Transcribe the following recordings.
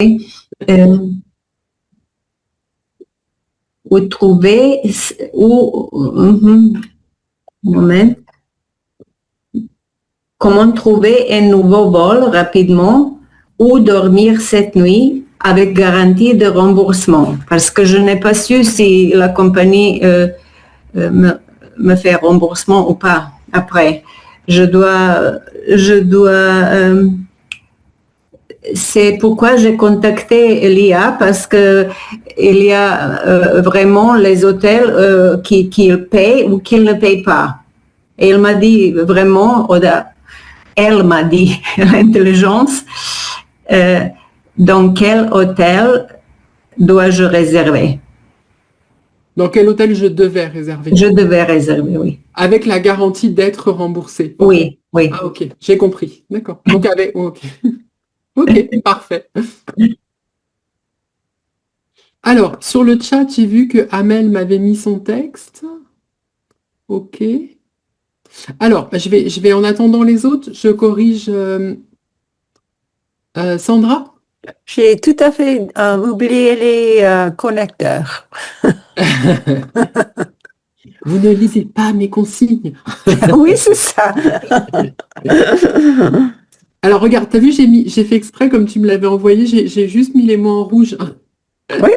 euh, où trouver, moment. Comment trouver un nouveau vol rapidement ou dormir cette nuit avec garantie de remboursement? Parce que je n'ai pas su si la compagnie me fait remboursement ou pas après. C'est pourquoi j'ai contacté l'IA, parce que il y a vraiment les hôtels qui payent ou qui ne payent pas. Et elle m'a dit vraiment, elle m'a dit, l'intelligence, dans quel hôtel dois-je réserver? Dans quel hôtel je devais réserver? Je devais réserver, oui. Avec la garantie d'être remboursé. Oui, oui. Ah, ok, j'ai compris. D'accord. Donc, ok. Ok, parfait. Alors, sur le chat, j'ai vu que Amel m'avait mis son texte. Ok. Alors, je vais en attendant les autres, je corrige Sandra. J'ai tout à fait oublié les connecteurs. Vous ne lisez pas mes consignes. Oui, c'est ça. Alors, regarde, t'as vu, j'ai fait exprès, comme tu me l'avais envoyé, j'ai juste mis les mots en rouge. Oui.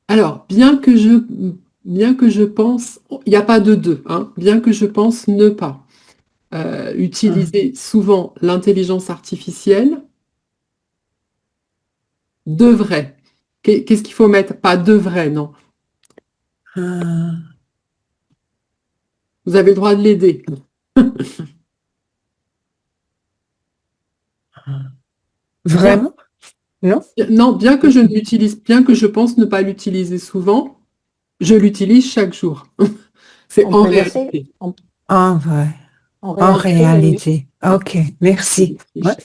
Alors, bien que je pense, il n'y a pas de deux, hein, bien que je pense ne pas utiliser souvent l'intelligence artificielle, devrait. Qu'est-ce qu'il faut mettre? Pas devrait, non. Vous avez le droit de l'aider. Vraiment? Non? Non, bien que je pense ne pas l'utiliser souvent, je l'utilise chaque jour. C'est en réalité. Ah, ouais. En réalité. Ok, merci. Ouais.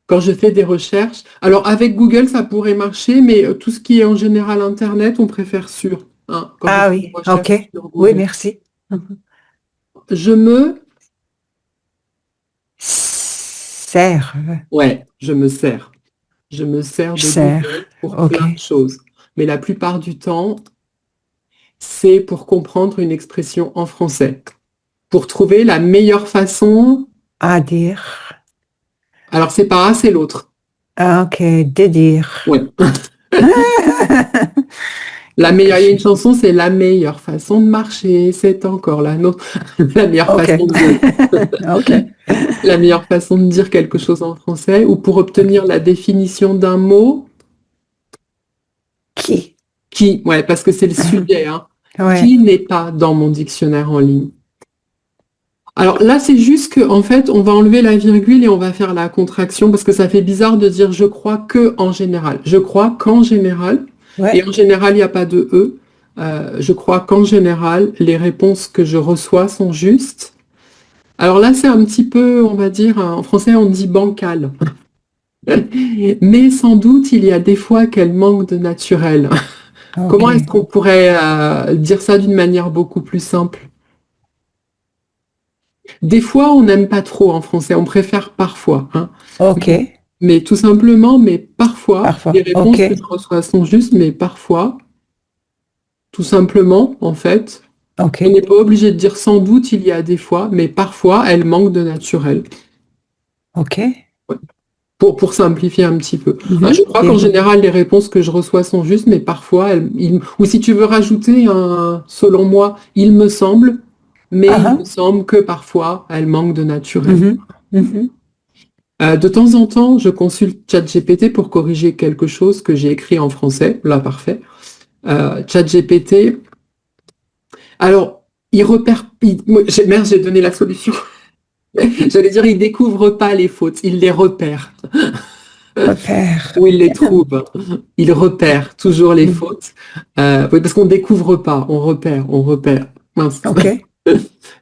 Quand je fais des recherches, alors avec Google, ça pourrait marcher, mais tout ce qui est en général Internet, on préfère sûr. Hein, Ah oui, ok. Oui, merci. Je me sers. Ouais, je me sers. Je me sers de Google pour plein de choses. Mais la plupart du temps, c'est pour comprendre une expression en français. Pour trouver la meilleure façon à dire. Alors, c'est pas un, c'est l'autre. Ah, ok, de dire. Ouais. La meilleure, il y a une chanson, c'est la meilleure façon de marcher, c'est encore la nôtre. La meilleure façon de la meilleure façon de dire quelque chose en français, ou pour obtenir la définition d'un mot. Qui, ouais, parce que c'est le sujet, hein. Ouais. Qui n'est pas dans mon dictionnaire en ligne. Alors là, c'est juste qu'en fait, on va enlever la virgule et on va faire la contraction, parce que ça fait bizarre de dire je crois que en général. Je crois qu'en général, et en général, il n'y a pas de E. Je crois qu'en général, les réponses que je reçois sont justes. Alors là, c'est un petit peu, on va dire, en français, on dit bancal. Mais sans doute, il y a des fois qu'elles manquent de naturel. Okay. Comment est-ce qu'on pourrait dire ça d'une manière beaucoup plus simple? Des fois, on n'aime pas trop en français, on préfère parfois. Hein. Ok. Mais tout simplement, mais parfois. Les réponses que je reçois sont justes, mais parfois, tout simplement, en fait, on n'est pas obligé de dire sans doute, il y a des fois, mais parfois, elles manquent de naturel. Ok. Ouais. Pour simplifier un petit peu. Je crois qu'en général, les réponses que je reçois sont justes, mais parfois, ou si tu veux rajouter un, selon moi, il me semble, mais il me semble que parfois, elles manquent de naturel. De temps en temps, je consulte ChatGPT pour corriger quelque chose que j'ai écrit en français. Là, parfait. ChatGPT, alors, il repère... Merde, j'ai donné la solution. J'allais dire, il découvre pas les fautes, il les repère. Ou il les trouve. Il repère toujours les fautes. Oui, parce qu'on découvre pas, on repère. Mince.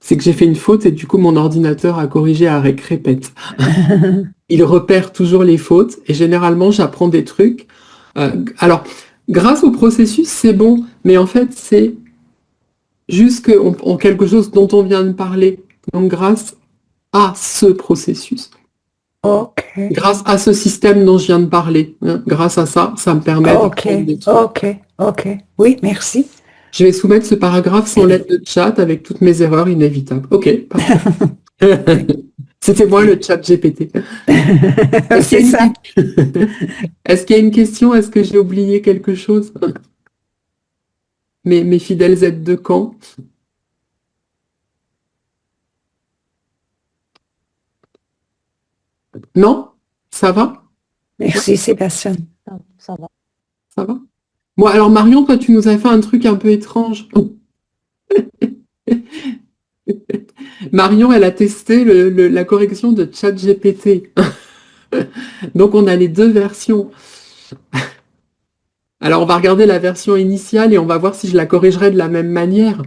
C'est que j'ai fait une faute et du coup, mon ordinateur a corrigé avec répète. Il repère toujours les fautes et généralement, j'apprends des trucs. Alors, grâce au processus, c'est bon, mais en fait, c'est juste en quelque chose dont on vient de parler. Donc, grâce à ce processus. Ok. Grâce à ce système dont je viens de parler, hein, grâce à ça, ça me permet de Ok. prendre des trucs. Ok. Oui, merci. Je vais soumettre ce paragraphe sans lettre de chat avec toutes mes erreurs inévitables. Ok, parfait. C'était moi le chat GPT. C'est ça. Est-ce qu'il y a une question? Est-ce que j'ai oublié quelque chose? Mes fidèles aides de camp. Non? Ça va? Merci, Sébastien. Ça va. Ça va? Bon, alors Marion, toi, tu nous as fait un truc un peu étrange. Marion, elle a testé la correction de ChatGPT. Donc, on a les deux versions. Alors, on va regarder la version initiale et on va voir si je la corrigerai de la même manière.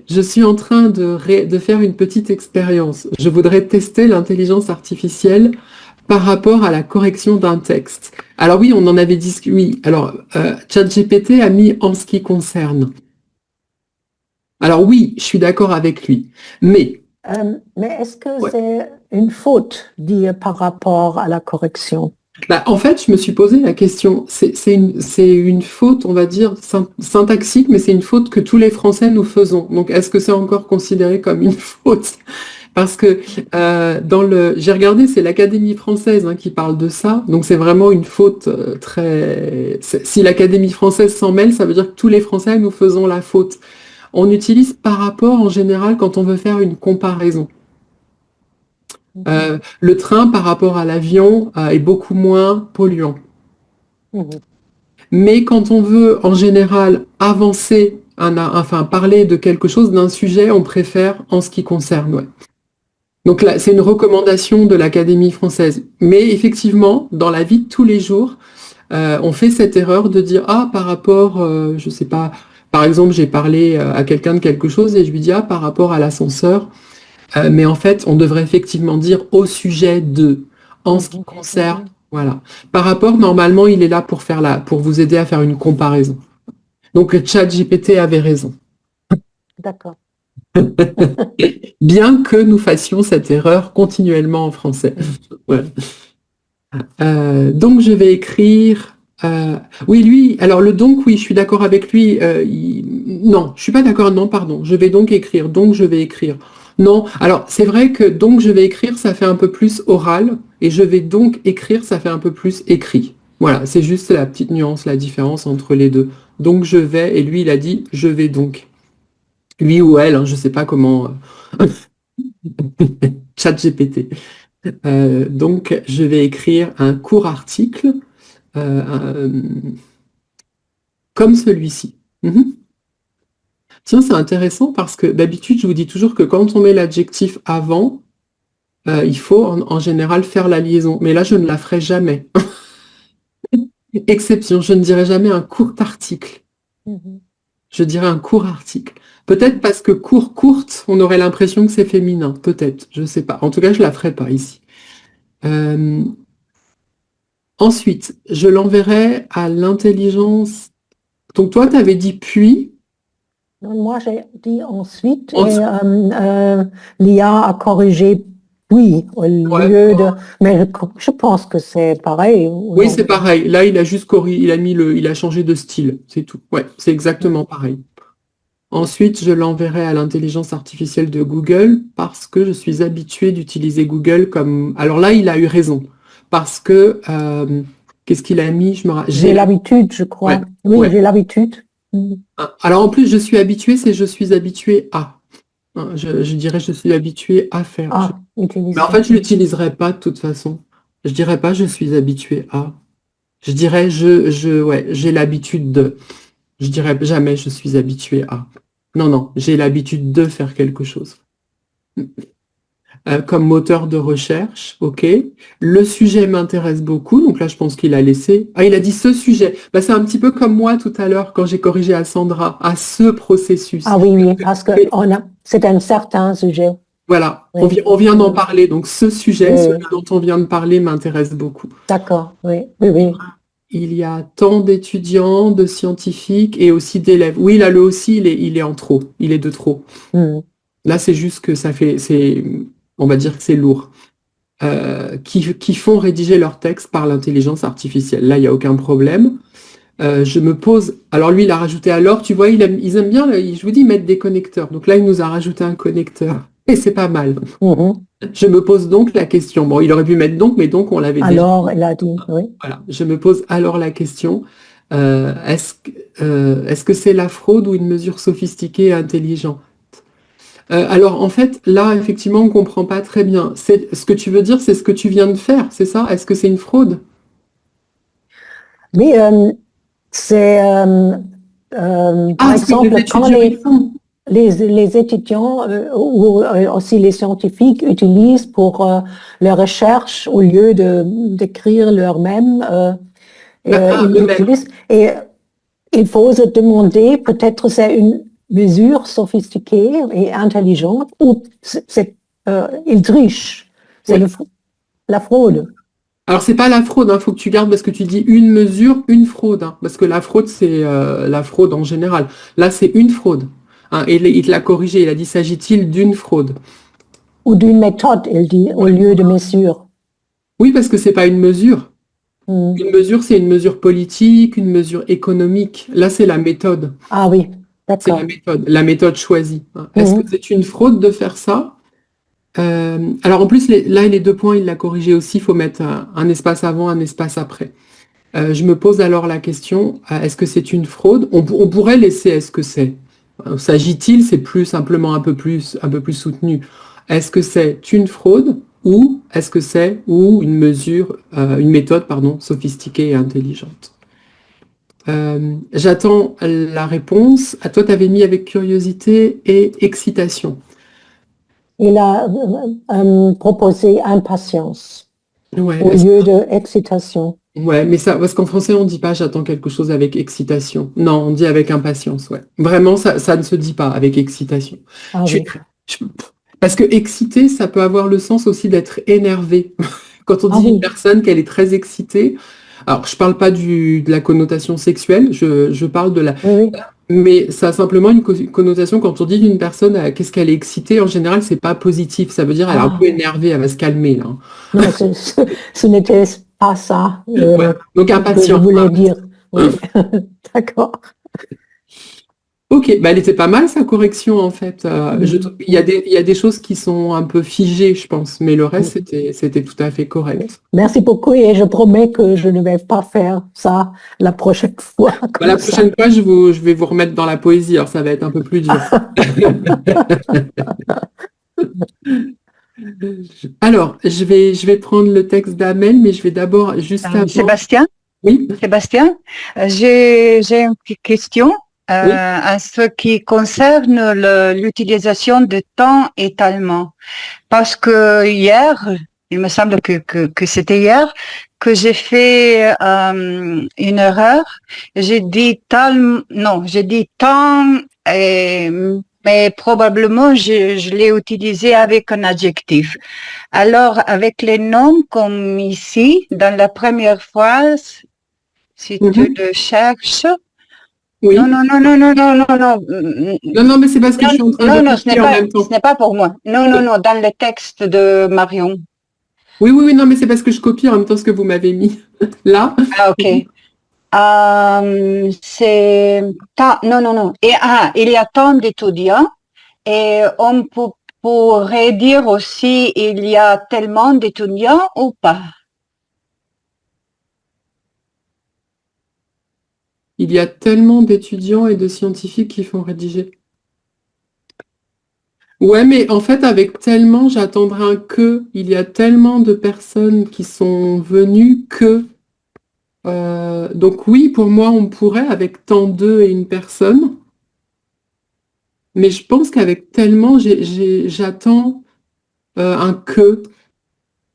Je suis en train de faire une petite expérience. Je voudrais tester l'intelligence artificielle par rapport à la correction d'un texte. Alors oui, on en avait discuté. Oui, alors ChatGPT a mis en ce qui concerne. Alors oui, je suis d'accord avec lui. Mais est-ce que Ouais. c'est une faute dit par rapport à la correction? En fait, je me suis posé la question. C'est une faute, on va dire, syntaxique, mais c'est une faute que tous les Français nous faisons. Donc, est-ce que c'est encore considéré comme une faute? Parce que j'ai regardé, c'est l'Académie française qui parle de ça. Donc, c'est vraiment une faute si l'Académie française s'en mêle, ça veut dire que tous les Français nous faisons la faute. On utilise par rapport en général quand on veut faire une comparaison. Le train par rapport à l'avion est beaucoup moins polluant. Mais quand on veut en général avancer, parler de quelque chose, d'un sujet, on préfère en ce qui concerne. Ouais. Donc là, c'est une recommandation de l'Académie française. Mais effectivement, dans la vie de tous les jours, on fait cette erreur de dire par rapport, je sais pas, par exemple, j'ai parlé à quelqu'un de quelque chose et je lui dis par rapport à l'ascenseur. Mais en fait, on devrait effectivement dire au sujet de, en ce qui concerne, voilà. Par rapport, normalement, il est là pour vous aider à faire une comparaison. Donc, ChatGPT avait raison. D'accord. Bien que nous fassions cette erreur continuellement en français. Voilà. Donc, je vais écrire. Oui, lui, alors le donc, oui, je suis d'accord avec lui. Non, je suis pas d'accord, non, pardon. Je vais donc écrire. Donc, je vais écrire. Non, alors c'est vrai que donc je vais écrire, ça fait un peu plus oral, et je vais donc écrire, ça fait un peu plus écrit. Voilà, c'est juste la petite nuance, la différence entre les deux. Donc je vais, et lui il a dit je vais donc. Lui ou elle, je sais pas comment. ChatGPT. Donc je vais écrire un court article comme celui-ci. Tiens, c'est intéressant parce que d'habitude je vous dis toujours que quand on met l'adjectif avant, il faut en général faire la liaison. Mais là, je ne la ferai jamais. Exception, je ne dirai jamais un court article. Je dirais un court article. Peut-être parce que courte, on aurait l'impression que c'est féminin. Peut-être, je ne sais pas. En tout cas, je ne la ferai pas ici. Ensuite, je l'enverrai à l'intelligence. Donc toi, tu avais dit puis. Moi, j'ai dit ensuite, et l'IA a corrigé puis au lieu de... Mais je pense que c'est pareil. Oui, c'est pareil. Là, il a juste il a changé de style, c'est tout. Ouais, c'est exactement pareil. Ensuite, je l'enverrai à l'intelligence artificielle de Google parce que je suis habituée d'utiliser Google comme... Alors là, il a eu raison. Parce que... qu'est-ce qu'il a mis? J'ai l'habitude, je crois. Ouais. Oui, Ouais. j'ai l'habitude. Alors en plus, je suis habituée, c'est je suis habituée à. Je dirais je suis habituée à faire. Mais en fait, je l'utiliserai pas de toute façon. Je dirais pas je suis habituée à. Je dirais j'ai l'habitude de. Je dirais jamais je suis habituée à. Non, j'ai l'habitude de faire quelque chose. Comme moteur de recherche, ok. Le sujet m'intéresse beaucoup, donc là je pense qu'il a laissé. Il a dit ce sujet. C'est un petit peu comme moi tout à l'heure quand j'ai corrigé à Sandra, à ce processus. Oui, parce que c'est un certain sujet. Voilà, oui. On vient d'en parler, donc ce sujet, celui dont on vient de parler m'intéresse beaucoup. D'accord, oui. Il y a tant d'étudiants, de scientifiques et aussi d'élèves. Oui, là, le aussi, il est en trop, il est de trop. Là, c'est juste que on va dire que c'est lourd. qui font rédiger leur texte par l'intelligence artificielle. Là, il n'y a aucun problème. Je me pose... Alors lui, il a rajouté alors, tu vois, ils aiment bien, je vous dis, mettre des connecteurs. Donc là, il nous a rajouté un connecteur. Et c'est pas mal. Je me pose donc la question. Bon, il aurait pu mettre donc, mais donc on l'avait déjà. Alors, elle a dit, oui. Voilà, je me pose alors la question. Est-ce que c'est la fraude ou une mesure sophistiquée et intelligente? Alors en fait, là, effectivement, on ne comprend pas très bien. Ce que tu veux dire, c'est ce que tu viens de faire, c'est ça? Est-ce que c'est une fraude? Mais c'est, par exemple, quand les étudiants ou aussi les scientifiques utilisent pour leurs recherches, au lieu d'écrire leur-même, ils utilisent. Et il faut se demander, peut-être c'est une mesure sophistiquée et intelligente, ou ils trichent. C'est la fraude. Alors, c'est pas la fraude, faut que tu gardes, parce que tu dis une mesure, une fraude. Parce que la fraude, c'est la fraude en général. Là, c'est une fraude. Et il te l'a corrigé, il a dit, s'agit-il d'une fraude? Ou d'une méthode, il dit, au lieu de mesure. Oui, parce que c'est pas une mesure. Une mesure, c'est une mesure politique, une mesure économique. Là, c'est la méthode. Ah oui, d'accord. C'est la méthode choisie. Est-ce que c'est une fraude de faire ça? Alors en plus, là, les 2 points, il l'a corrigé aussi, il faut mettre un espace avant, un espace après. Je me pose alors la question, est-ce que c'est une fraude? On pourrait laisser est-ce que c'est. S'agit-il, c'est plus simplement un peu plus soutenu. Est-ce que c'est une fraude ou est-ce que c'est une mesure, une méthode, pardon, sophistiquée et intelligente? J'attends la réponse. À toi, tu avais mis avec curiosité et excitation. Il a proposé impatience au lieu de excitation. Ouais, mais ça, parce qu'en français, on ne dit pas j'attends quelque chose avec excitation. Non, on dit avec impatience, ouais. Vraiment, ça ne se dit pas avec excitation. Ah, oui. Parce que excité, ça peut avoir le sens aussi d'être énervé. Quand on dit une personne qu'elle est très excitée, alors je ne parle pas de la connotation sexuelle, je parle de la... Oui. Mais ça a simplement une connotation, quand on dit d'une personne qu'est-ce qu'elle est excitée, en général, c'est pas positif. Ça veut dire elle est un peu énervée, elle va se calmer, là. Non, ce n'était pas ça donc impatient. que je voulais dire. Oui. D'accord. Ok, elle était pas mal sa correction en fait. Il y a des choses qui sont un peu figées, je pense, mais le reste c'était tout à fait correct. Merci beaucoup et je promets que je ne vais pas faire ça la prochaine fois. La prochaine fois, je vais vous remettre dans la poésie, alors ça va être un peu plus dur. Alors, je vais prendre le texte d'Amel, mais je vais d'abord juste avant... Sébastien? Oui. Sébastien, j'ai une petite question. En ce qui concerne l'utilisation de temps étalement. Parce que hier, il me semble que c'était hier, que j'ai fait une erreur. J'ai dit j'ai dit temps, mais probablement je l'ai utilisé avec un adjectif. Alors, avec les noms comme ici, dans la première phrase, si tu le cherches, oui. Non, mais c'est parce que je suis en train de copier en même temps. Ce n'est pas pour moi. Non, dans le texte de Marion. Oui, non, mais c'est parce que je copie en même temps ce que vous m'avez mis. Là. Ah, ok. C'est... Non. Et il y a tant d'étudiants et on pourrait dire aussi il y a tellement d'étudiants ou pas? Il y a tellement d'étudiants et de scientifiques qui font rédiger. Ouais, mais en fait, avec tellement, j'attendrai un que. Il y a tellement de personnes qui sont venues que. Donc oui, pour moi, on pourrait avec tant d'eux et une personne. Mais je pense qu'avec tellement, j'attends un que.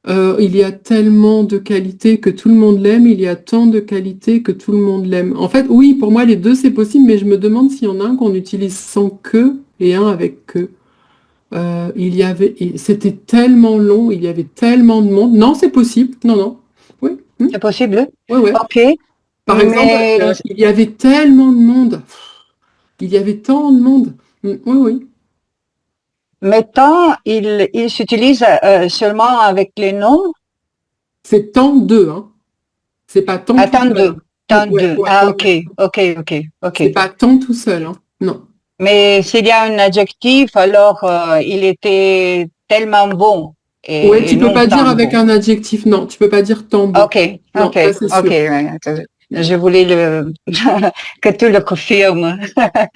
Il y a tellement de qualités que tout le monde l'aime, il y a tant de qualités que tout le monde l'aime. En fait, oui, pour moi, les deux, c'est possible, mais je me demande s'il y en a un qu'on utilise sans que et un avec que. C'était tellement long, il y avait tellement de monde. Non, c'est possible. Non. Oui. C'est possible? Oui. Ok. Par exemple, il y avait tellement de monde. Il y avait tant de monde. Oui. Mais temps, il s'utilise seulement avec les noms. C'est temps de, hein. C'est pas temps Ah, tout temps seul. de. Temps Ouais, de. ouais, Ah, ouais. ok. C'est pas temps tout seul, hein. Non. Mais s'il y a un adjectif, alors il était tellement bon Ouais, et tu peux non pas dire tant avec bon. un adjectif, non. Tu peux pas dire temps beau. Non, ça c'est sûr. Ouais. Je voulais que tu le confirmes.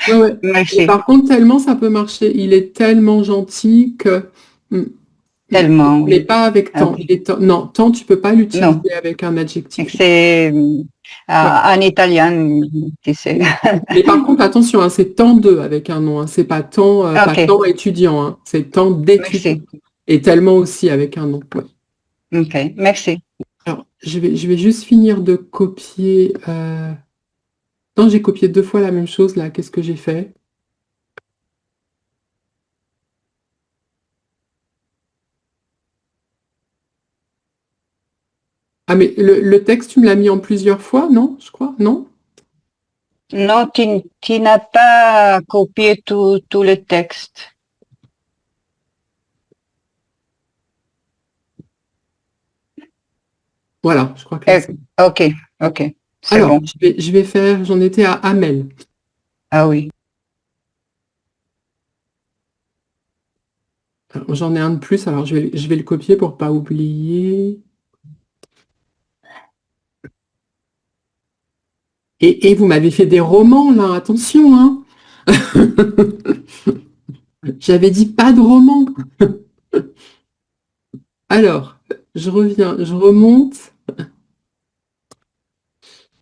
Ouais, ouais. Et Merci. par contre, tellement ça peut marcher. Il est tellement gentil que. Tellement, Mais oui. pas avec temps. Ok. Non, temps, tu peux pas Non. l'utiliser avec un adjectif. C'est Ouais. en italien, tu sais. Mais par contre, attention, hein, c'est temps de avec un nom. Hein. C'est pas pas Ok. temps étudiant. Hein. C'est temps d'étudiant. Merci. Et tellement aussi avec un nom. Ouais. Ok. Merci. Alors, je vais juste finir de copier. Non, j'ai copié 2 fois la même chose là. Qu'est-ce que j'ai fait? Ah, mais le texte, tu me l'as mis en plusieurs fois, non? Je crois, non? Non, tu n'as pas copié tout le texte. Voilà, je crois que là, c'est bon. Ok. C'est Alors, bon. je vais faire, j'en étais à Amel. Ah oui. Alors, j'en ai un de plus, alors je vais le copier pour pas oublier. Et vous m'avez fait des romans, là, attention, hein. J'avais dit pas de romans. Alors, je reviens, je remonte.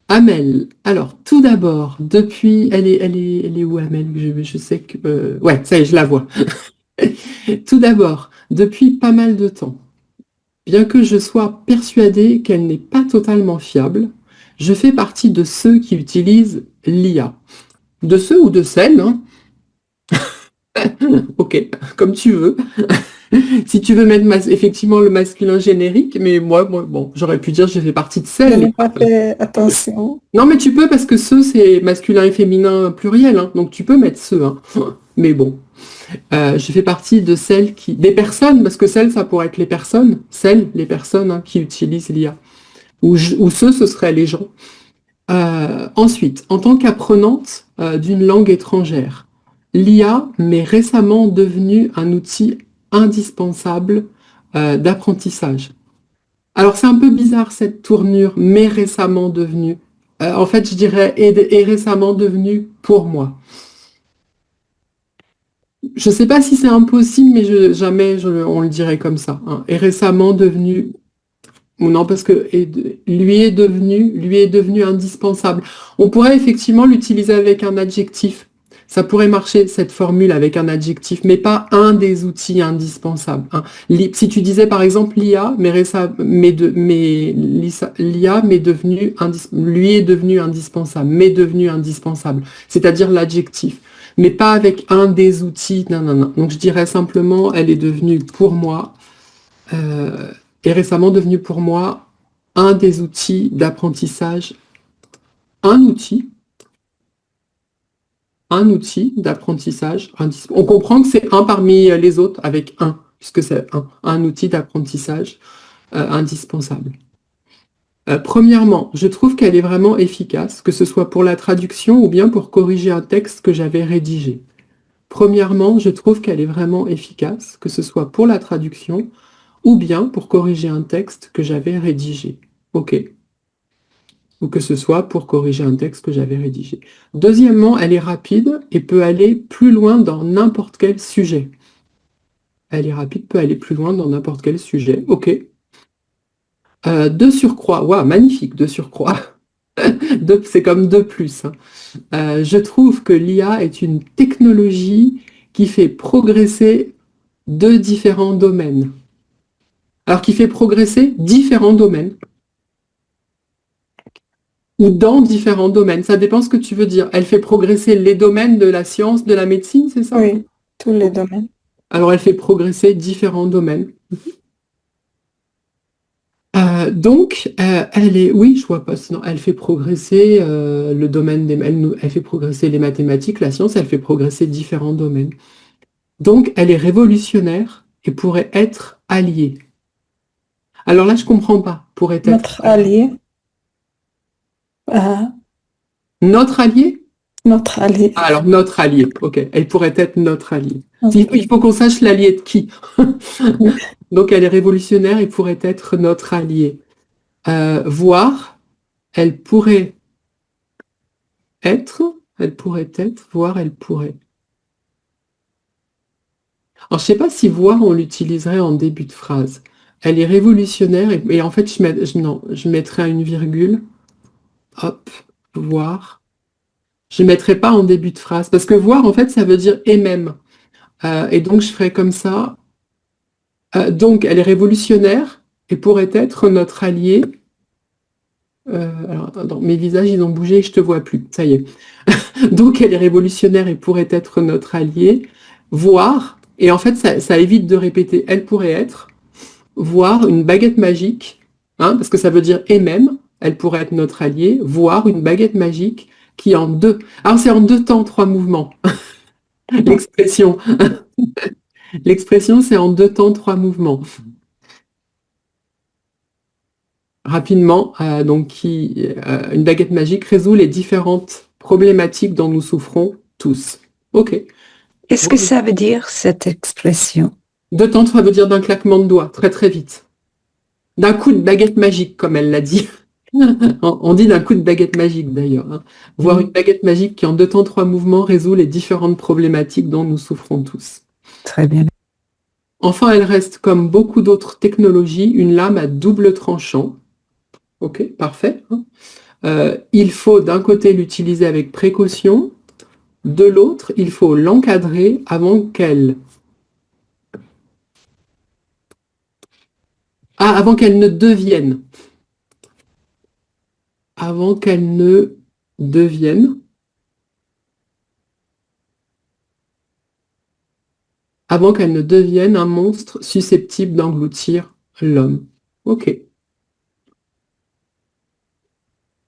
Amel. Alors, tout d'abord, depuis, elle est où, Amel? Je sais que, ouais, ça y est, je la vois. Tout d'abord, depuis pas mal de temps, bien que je sois persuadée qu'elle n'est pas totalement fiable, je fais partie de ceux qui utilisent l'IA. De ceux ou de celles, hein. Ok, comme tu veux. Si tu veux mettre effectivement le masculin générique, mais moi bon, j'aurais pu dire je fais partie de Je celles. n'ai pas fait attention. Non, mais tu peux parce que ceux, c'est masculin et féminin pluriel, hein, donc tu peux mettre ceux. Hein. Mais bon, je fais partie de celles des personnes, parce que celles, ça pourrait être les personnes, les personnes hein, qui utilisent l'IA. Ou ceux, ce seraient les gens. Ensuite, en tant qu'apprenante d'une langue étrangère, l'IA m'est récemment devenue un outil indispensable d'apprentissage. Alors c'est un peu bizarre cette tournure, mais récemment devenue. En fait, je dirais est récemment devenue pour moi. Je ne sais pas si c'est impossible, mais jamais on le dirait comme ça. Hein. Est récemment devenu. Ou non, parce que lui est devenu indispensable. On pourrait effectivement l'utiliser avec un adjectif. Ça pourrait marcher, cette formule, avec un adjectif, mais pas un des outils indispensables. Hein. Si tu disais, par exemple, l'IA, l'IA lui est devenu indispensable, m'est devenu indispensable, c'est-à-dire l'adjectif, mais pas avec un des outils. Non. Donc, je dirais simplement, elle est devenue pour moi... est récemment devenu pour moi un des outils d'apprentissage, un outil d'apprentissage. On comprend que c'est un parmi les autres avec un, puisque c'est un outil d'apprentissage indispensable. Premièrement, je trouve qu'elle est vraiment efficace, que ce soit pour la traduction ou bien pour corriger un texte que j'avais rédigé. Premièrement, je trouve qu'elle est vraiment efficace, que ce soit pour la traduction ou bien pour corriger un texte que j'avais rédigé. OK. Ou que ce soit pour corriger un texte que j'avais rédigé. Deuxièmement, elle est rapide et peut aller plus loin dans n'importe quel sujet. Elle est rapide, peut aller plus loin dans n'importe quel sujet. OK. De surcroît, waouh, magnifique, de surcroît. C'est comme 2+. Hein. Je trouve que l'IA est une technologie qui fait progresser deux différents domaines. Alors, qui fait progresser différents domaines. Ou dans différents domaines. Ça dépend ce que tu veux dire. Elle fait progresser les domaines de la science, de la médecine, c'est ça? Oui, tous les domaines. Alors, elle fait progresser différents domaines. Donc, elle est... Oui, je vois pas, sinon, elle fait progresser le domaine des... Elle fait progresser les mathématiques, la science, elle fait progresser différents domaines. Donc, elle est révolutionnaire et pourrait être alliée. Alors là, je comprends pas. Pourrait être Notre allié. Ah, notre allié? notre allié. Ah, alors, notre allié. OK. Elle pourrait être notre allié. Ok. Il faut qu'on sache l'allié de qui. Donc, elle est révolutionnaire et pourrait être notre allié. Voir, elle pourrait être, voir, elle pourrait. Alors, je sais pas si voir, on l'utiliserait en début de phrase. Elle est révolutionnaire et en fait, non, je mettrais une virgule. Hop, voir. Je ne mettrai pas en début de phrase parce que voir, en fait, ça veut dire et même. Et donc, je ferai comme ça. Donc, elle est révolutionnaire et pourrait être notre allié. Alors, attends, mes visages, ils ont bougé, je te vois plus. Ça y est. Donc, elle est révolutionnaire et pourrait être notre allié. Voir, et en fait, ça évite de répéter elle pourrait être. Voir une baguette magique, hein, parce que ça veut dire et même, elle pourrait être notre allié. Voir une baguette magique qui en deux. Alors, c'est en 2 temps, 3 mouvements. L'expression. L'expression, c'est en 2 temps, 3 mouvements. Rapidement, une baguette magique résout les différentes problématiques dont nous souffrons tous. OK. Qu'est-ce que ça veut dire, cette expression? 2 temps, ça veut dire d'un claquement de doigts, très très vite. D'un coup de baguette magique, comme elle l'a dit. On dit d'un coup de baguette magique d'ailleurs. Hein. Voir une baguette magique qui en 2 temps, 3 mouvements résout les différentes problématiques dont nous souffrons tous. Très bien. Enfin, elle reste, comme beaucoup d'autres technologies, une lame à double tranchant. Ok, parfait. Il faut d'un côté l'utiliser avec précaution, de l'autre, il faut l'encadrer avant qu'elle ne devienne. Avant qu'elle ne devienne. Avant qu'elle ne devienne un monstre susceptible d'engloutir l'homme. Ok.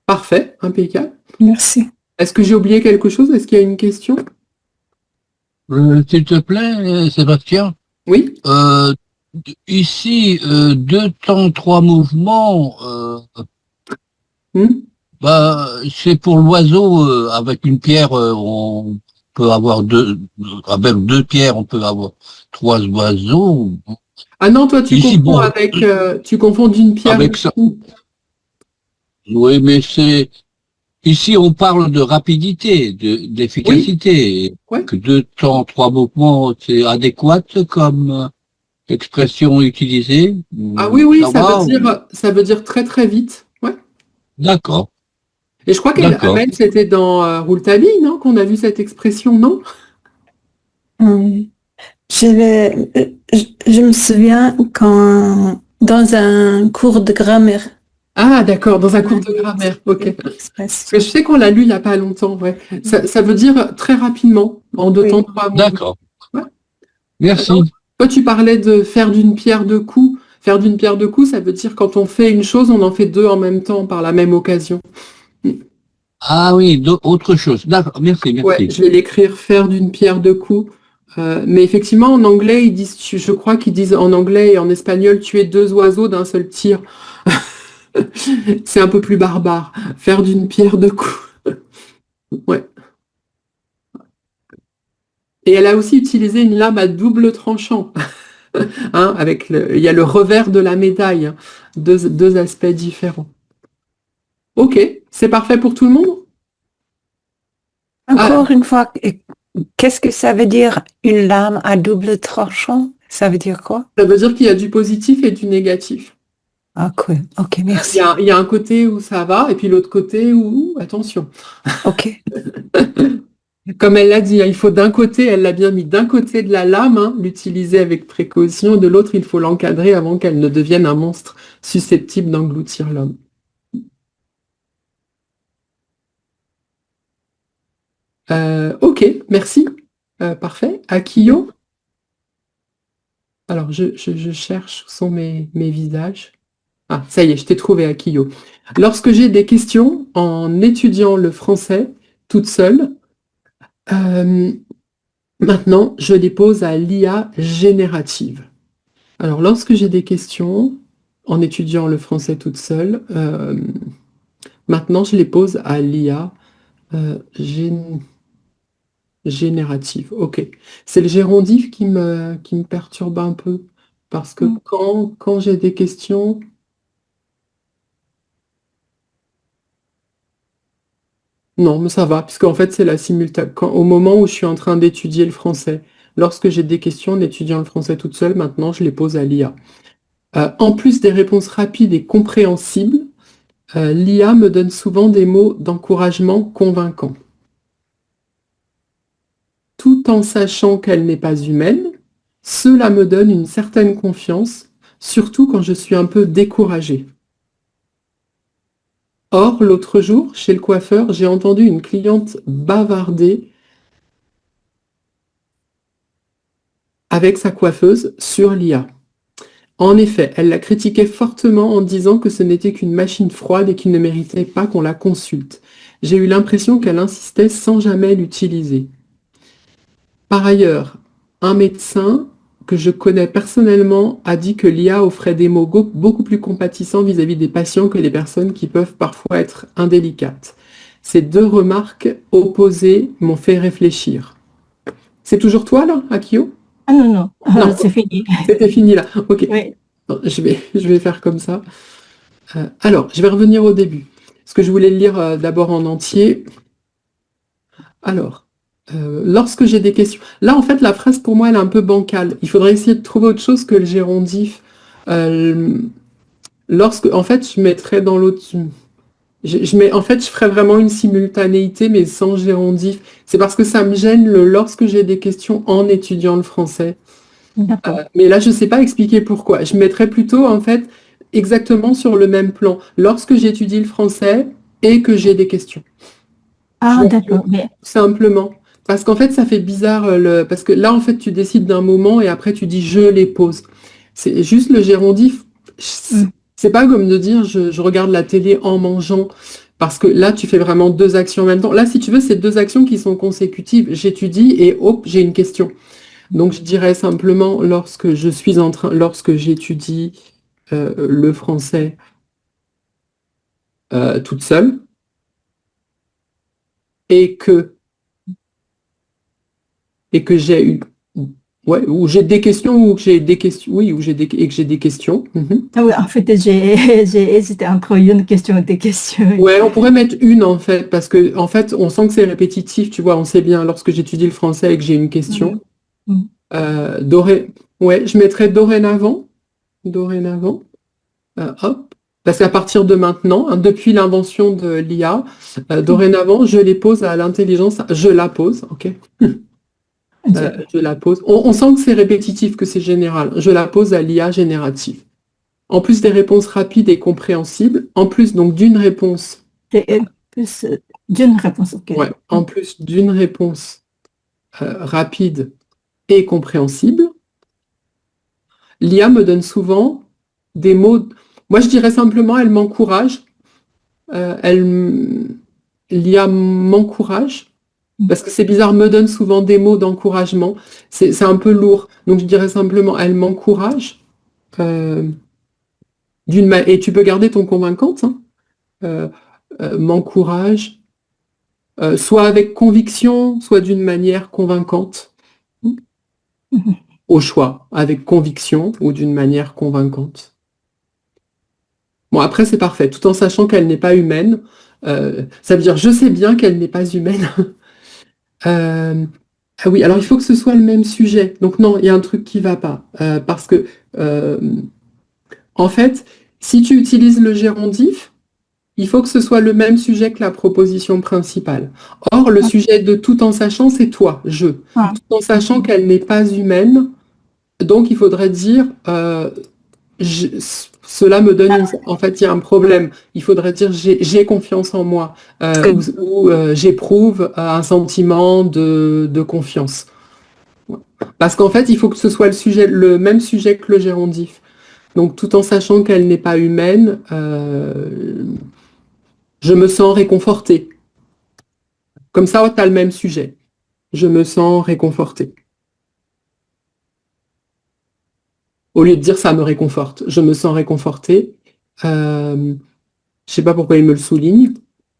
Parfait, impeccable. Merci. Est-ce que j'ai oublié quelque chose? Est-ce qu'il y a une question? S'il te plaît, Sébastien, Oui? ici, 2 temps, 3 mouvements, c'est pour l'oiseau, avec une pierre, on peut avoir avec 2 pierres, on peut avoir 3 oiseaux. Ah non, toi, tu Ici, confonds bon, tu confonds d'une pierre. avec ça. Oui, mais ici, on parle de rapidité, d'efficacité. Oui. Que 2 temps, 3 mouvements, c'est adéquat comme expression utilisée. Ah oui, ça veut dire très très vite. Ouais. D'accord. Et je crois qu'Amel, c'était dans Rouletabille, non? Qu'on a vu cette expression, non? Je me souviens quand, dans un cours de grammaire. Ah, d'accord, dans un cours de grammaire. Ok. Parce que je sais qu'on l'a lu il n'y a pas longtemps. Ouais. Ça veut dire très rapidement, en 2 temps, 3 mots. D'accord. Ouais. Merci. Alors, toi, tu parlais de faire d'une pierre deux coups. Faire d'une pierre deux coups, ça veut dire quand on fait une chose, on en fait 2 en même temps par la même occasion. Ah oui, autre chose. D'accord, merci. Ouais, je vais l'écrire faire d'une pierre deux coups. Mais effectivement, en anglais, ils disent, je crois qu'ils disent en anglais et en espagnol, tuer 2 oiseaux d'un seul tir. C'est un peu plus barbare. Faire d'une pierre deux coups. Ouais. Et elle a aussi utilisé une lame à double tranchant. Hein, il y a le revers de la médaille. Hein. Deux aspects différents. Ok, c'est parfait pour tout le monde? Encore une fois, qu'est-ce que ça veut dire une lame à double tranchant? Ça veut dire quoi? Ça veut dire qu'il y a du positif et du négatif. Ah, cool. Ok, merci. Il y a un côté où ça va et puis l'autre côté où, attention. Ok. Comme elle l'a dit, il faut d'un côté, elle l'a bien mis, d'un côté de la lame, hein, l'utiliser avec précaution, de l'autre, il faut l'encadrer avant qu'elle ne devienne un monstre susceptible d'engloutir l'homme. Ok, merci. Parfait. Akio? Alors, je cherche où sont mes visages. Ah, ça y est, je t'ai trouvé, Akio. Lorsque j'ai des questions en étudiant le français toute seule, Maintenant, je les pose à l'IA générative. Alors, lorsque j'ai des questions, en étudiant le français toute seule, maintenant, je les pose à l'IA générative. OK. C'est le gérondif qui me perturbe un peu. Parce que quand j'ai des questions... Non, mais ça va, puisqu'en fait, c'est la simultané. Au moment où je suis en train d'étudier le français, lorsque j'ai des questions en étudiant le français toute seule, maintenant, je les pose à l'IA. En plus des réponses rapides et compréhensibles, l'IA me donne souvent des mots d'encouragement convaincants. Tout en sachant qu'elle n'est pas humaine, cela me donne une certaine confiance, surtout quand je suis un peu découragée. Or, l'autre jour, chez le coiffeur, j'ai entendu une cliente bavarder avec sa coiffeuse sur l'IA. En effet, elle la critiquait fortement en disant que ce n'était qu'une machine froide et qu'il ne méritait pas qu'on la consulte. J'ai eu l'impression qu'elle insistait sans jamais l'utiliser. Par ailleurs, un médecin que je connais personnellement a dit que l'IA offrait des mots beaucoup plus compatissants vis-à-vis des patients que les personnes qui peuvent parfois être indélicates. Ces deux remarques opposées m'ont fait réfléchir. C'est toujours toi là, Akio? Ah non, non, Non. c'est fini. C'était fini là, ok. Oui. Je vais faire comme ça. Alors, je vais revenir au début. Parce que je voulais le lire d'abord en entier. Alors, lorsque j'ai des questions... Là, en fait, la phrase, pour moi, elle est un peu bancale. Il faudrait essayer de trouver autre chose que le gérondif. En fait, je mettrais dans l'autre... En fait, je ferais vraiment une simultanéité, mais sans gérondif. C'est parce que ça me gêne lorsque j'ai des questions en étudiant le français. D'accord. Mais là, je ne sais pas expliquer pourquoi. Je mettrais plutôt, en fait, exactement sur le même plan. Lorsque j'étudie le français et que j'ai des questions. Ah, d'accord. Mais Simplement. Parce qu'en fait, ça fait bizarre. Parce que là, en fait, tu décides d'un moment et après, tu dis « je les pose ». C'est juste le gérondif. C'est pas comme de dire je regarde la télé en mangeant. Parce que là, tu fais vraiment deux actions en même temps. Là, si tu veux, c'est deux actions qui sont consécutives. J'étudie et hop, j'ai une question. Donc, je dirais simplement lorsque j'étudie le français toute seule et que j'ai eu, ouais, ou j'ai des questions, ou que j'ai des questions, oui, et que j'ai des questions. ah oui, en fait, j'ai hésité entre une question et des questions. Ouais, on pourrait mettre une en fait, parce que en fait, on sent que c'est répétitif, tu vois, on sait bien lorsque j'étudie le français et que j'ai une question. Ouais, je mettrais dorénavant, hop, parce qu'à partir de maintenant, depuis l'invention de l'IA, dorénavant, je les pose à l'intelligence, je la pose, ok? Je la pose. On sent que c'est répétitif, que c'est général. Je la pose à l'IA générative. En plus des réponses rapides et compréhensibles, en plus donc d'une réponse. Plus d'une réponse, ok. Ouais, en plus d'une réponse rapide et compréhensible, l'IA me donne souvent des mots. Moi, je dirais simplement, elle m'encourage. L'IA m'encourage. Parce que c'est bizarre, me donne souvent des mots d'encouragement. C'est un peu lourd. Donc, je dirais simplement, elle m'encourage. Et tu peux garder ton convaincante. Hein. M'encourage. Soit avec conviction, soit d'une manière convaincante. Au choix, avec conviction ou d'une manière convaincante. Bon, après, c'est parfait. Tout en sachant qu'elle n'est pas humaine. Ça veut dire, je sais bien qu'elle n'est pas humaine. Ah oui, alors il faut que ce soit le même sujet. Donc non, il y a un truc qui ne va pas. Parce que, en fait, si tu utilises le gérondif, il faut que ce soit le même sujet que la proposition principale. Or, le sujet de tout en sachant, c'est toi, je. Tout en sachant qu'elle n'est pas humaine, donc il faudrait dire... cela me donne... En fait, il y a un problème. Il faudrait dire j'ai confiance en moi ou j'éprouve un sentiment de confiance. Parce qu'en fait, il faut que ce soit le même sujet que le gérondif. Donc, tout en sachant qu'elle n'est pas humaine, je me sens réconfortée. Comme ça, tu as le même sujet. Je me sens réconforté. Au lieu de dire ça me réconforte, je me sens réconforté. Je sais pas pourquoi il me le souligne.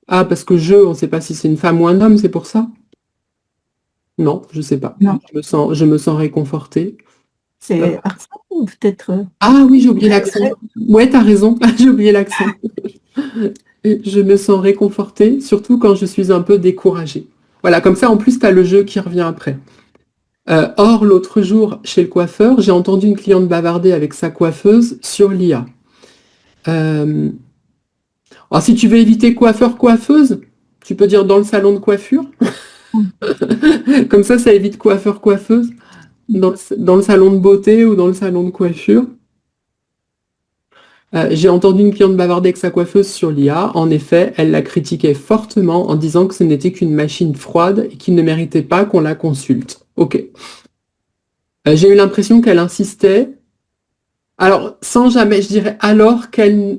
Ah, parce que on ne sait pas si c'est une femme ou un homme, c'est pour ça? Non, je sais pas. Non. Je me sens réconforté. C'est Arsène ou peut-être. Ah oui, j'ai oublié l'accent. Ouais, t'as raison, j'ai oublié l'accent. Je me sens réconforté, surtout quand je suis un peu découragée. Voilà, comme ça, en plus, tu as le jeu qui revient après. Or, l'autre jour, chez le coiffeur, j'ai entendu une cliente bavarder avec sa coiffeuse sur l'IA. Alors, si tu veux éviter coiffeur-coiffeuse, tu peux dire dans le salon de coiffure. Comme ça évite coiffeur-coiffeuse. Dans le salon de beauté ou dans le salon de coiffure. J'ai entendu une cliente bavarder avec sa coiffeuse sur l'IA. En effet, elle la critiquait fortement en disant que ce n'était qu'une machine froide et qu'il ne méritait pas qu'on la consulte. Ok. J'ai eu l'impression qu'elle insistait. Alors, sans jamais, je dirais, qu'elle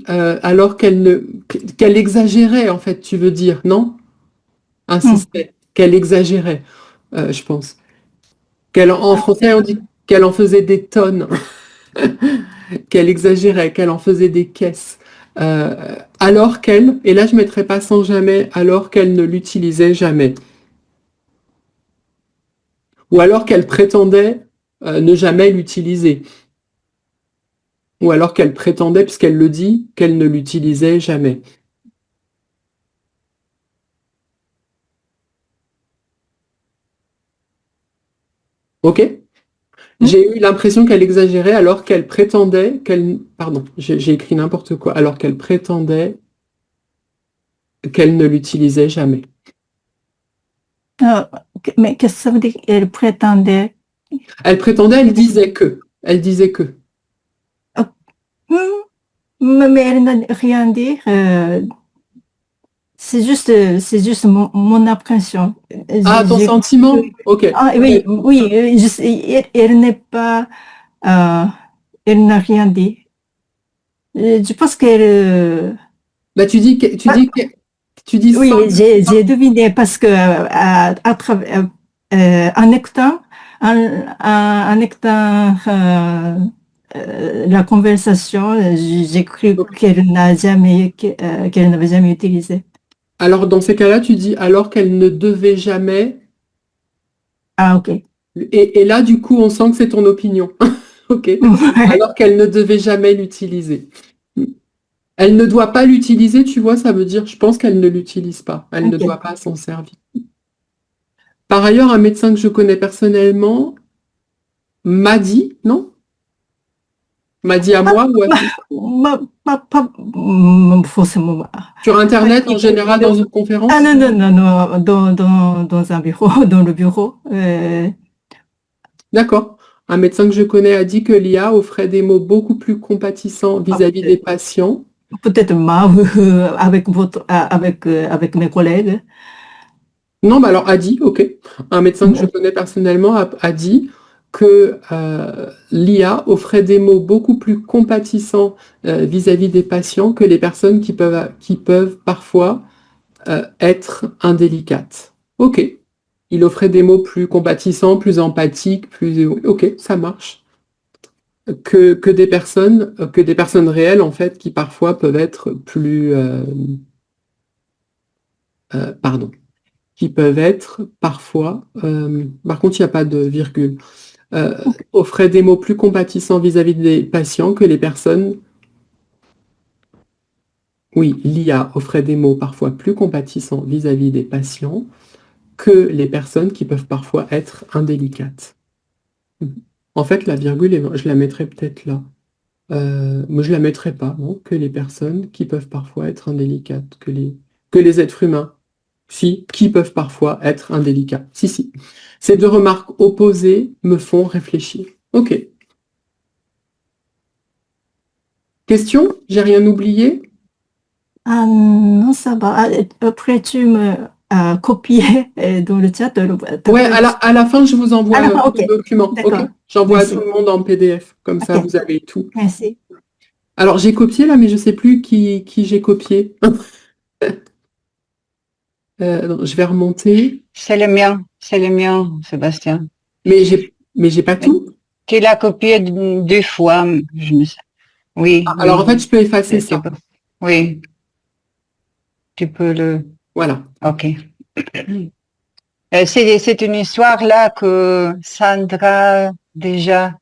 exagérait, en fait, tu veux dire, non? Insistait. Qu'elle exagérait, je pense. En français, on dit qu'elle en faisait des tonnes. Qu'elle exagérait, qu'elle en faisait des caisses. Alors qu'elle, et là je ne mettrai pas sans jamais, alors qu'elle ne l'utilisait jamais. Ou alors qu'elle prétendait ne jamais l'utiliser. Ou alors qu'elle prétendait, puisqu'elle le dit, qu'elle ne l'utilisait jamais. Ok? J'ai eu l'impression qu'elle exagérait alors qu'elle prétendait qu'elle... Pardon, j'ai écrit n'importe quoi. Alors qu'elle prétendait qu'elle ne l'utilisait jamais. Mais qu'est-ce que ça veut dire? Elle prétendait. Elle disait que. Elle disait que. Mais elle n'a rien dit. C'est juste mon impression. Ah, ton sentiment? Ok. Ah, oui, elle n'est pas. Elle n'a rien dit. Je pense qu'elle. Bah, tu dis oui, sans... j'ai deviné parce que à travers en écoutant la conversation, j'ai cru qu'elle n'avait jamais utilisé. Alors, dans ces cas-là, tu dis alors qu'elle ne devait jamais. Ah, ok. Et là, du coup, on sent que c'est ton opinion. Ok. Alors qu'elle ne devait jamais l'utiliser. Elle ne doit pas l'utiliser, tu vois, ça veut dire, je pense qu'elle ne l'utilise pas. Elle ne doit pas s'en servir. Par ailleurs, un médecin que je connais personnellement m'a dit, non? M'a dit à moi ou à Pas forcément. sur Internet, en général, dans une conférence? Ah non, dans un bureau, dans le bureau. D'accord. Un médecin que je connais a dit que l'IA offrait des mots beaucoup plus compatissants vis-à-vis des patients. Peut-être moi, avec mes collègues. Non, bah alors a dit, ok. Un médecin que je connais personnellement a dit que l'IA offrait des mots beaucoup plus compatissants vis-à-vis des patients que les personnes qui peuvent parfois être indélicates. Ok. Il offrait des mots plus compatissants, plus empathiques, plus... Ok, ça marche. Que des personnes réelles, en fait, qui parfois peuvent être plus... qui peuvent être parfois... par contre, il n'y a pas de virgule. Offrait des mots plus compatissants vis-à-vis des patients que les personnes... Oui, l'IA offrait des mots parfois plus compatissants vis-à-vis des patients que les personnes qui peuvent parfois être indélicates. En fait, la virgule, je la mettrais peut-être là. Moi, je la mettrais pas, non? Que les personnes qui peuvent parfois être indélicates, que les êtres humains, si, qui peuvent parfois être indélicats. Si. Ces deux remarques opposées me font réfléchir. Ok. Question? J'ai rien oublié? Ah non, ça va. Après, tu me copier dans le chat. Ouais, à la fin, je vous envoie le document. D'accord. Okay. J'envoie à tout le monde en PDF. Comme ça, vous avez tout. Merci. Alors, j'ai copié là, mais je ne sais plus qui j'ai copié. Je vais remonter. C'est le mien. C'est le mien, Sébastien. Mais j'ai pas tout. Tu l'as copié 2 fois. Oui. Alors en fait, je peux effacer Tu ça. peux- Oui. Tu peux le... Voilà. Ok. C'est une histoire là que Sandra déjà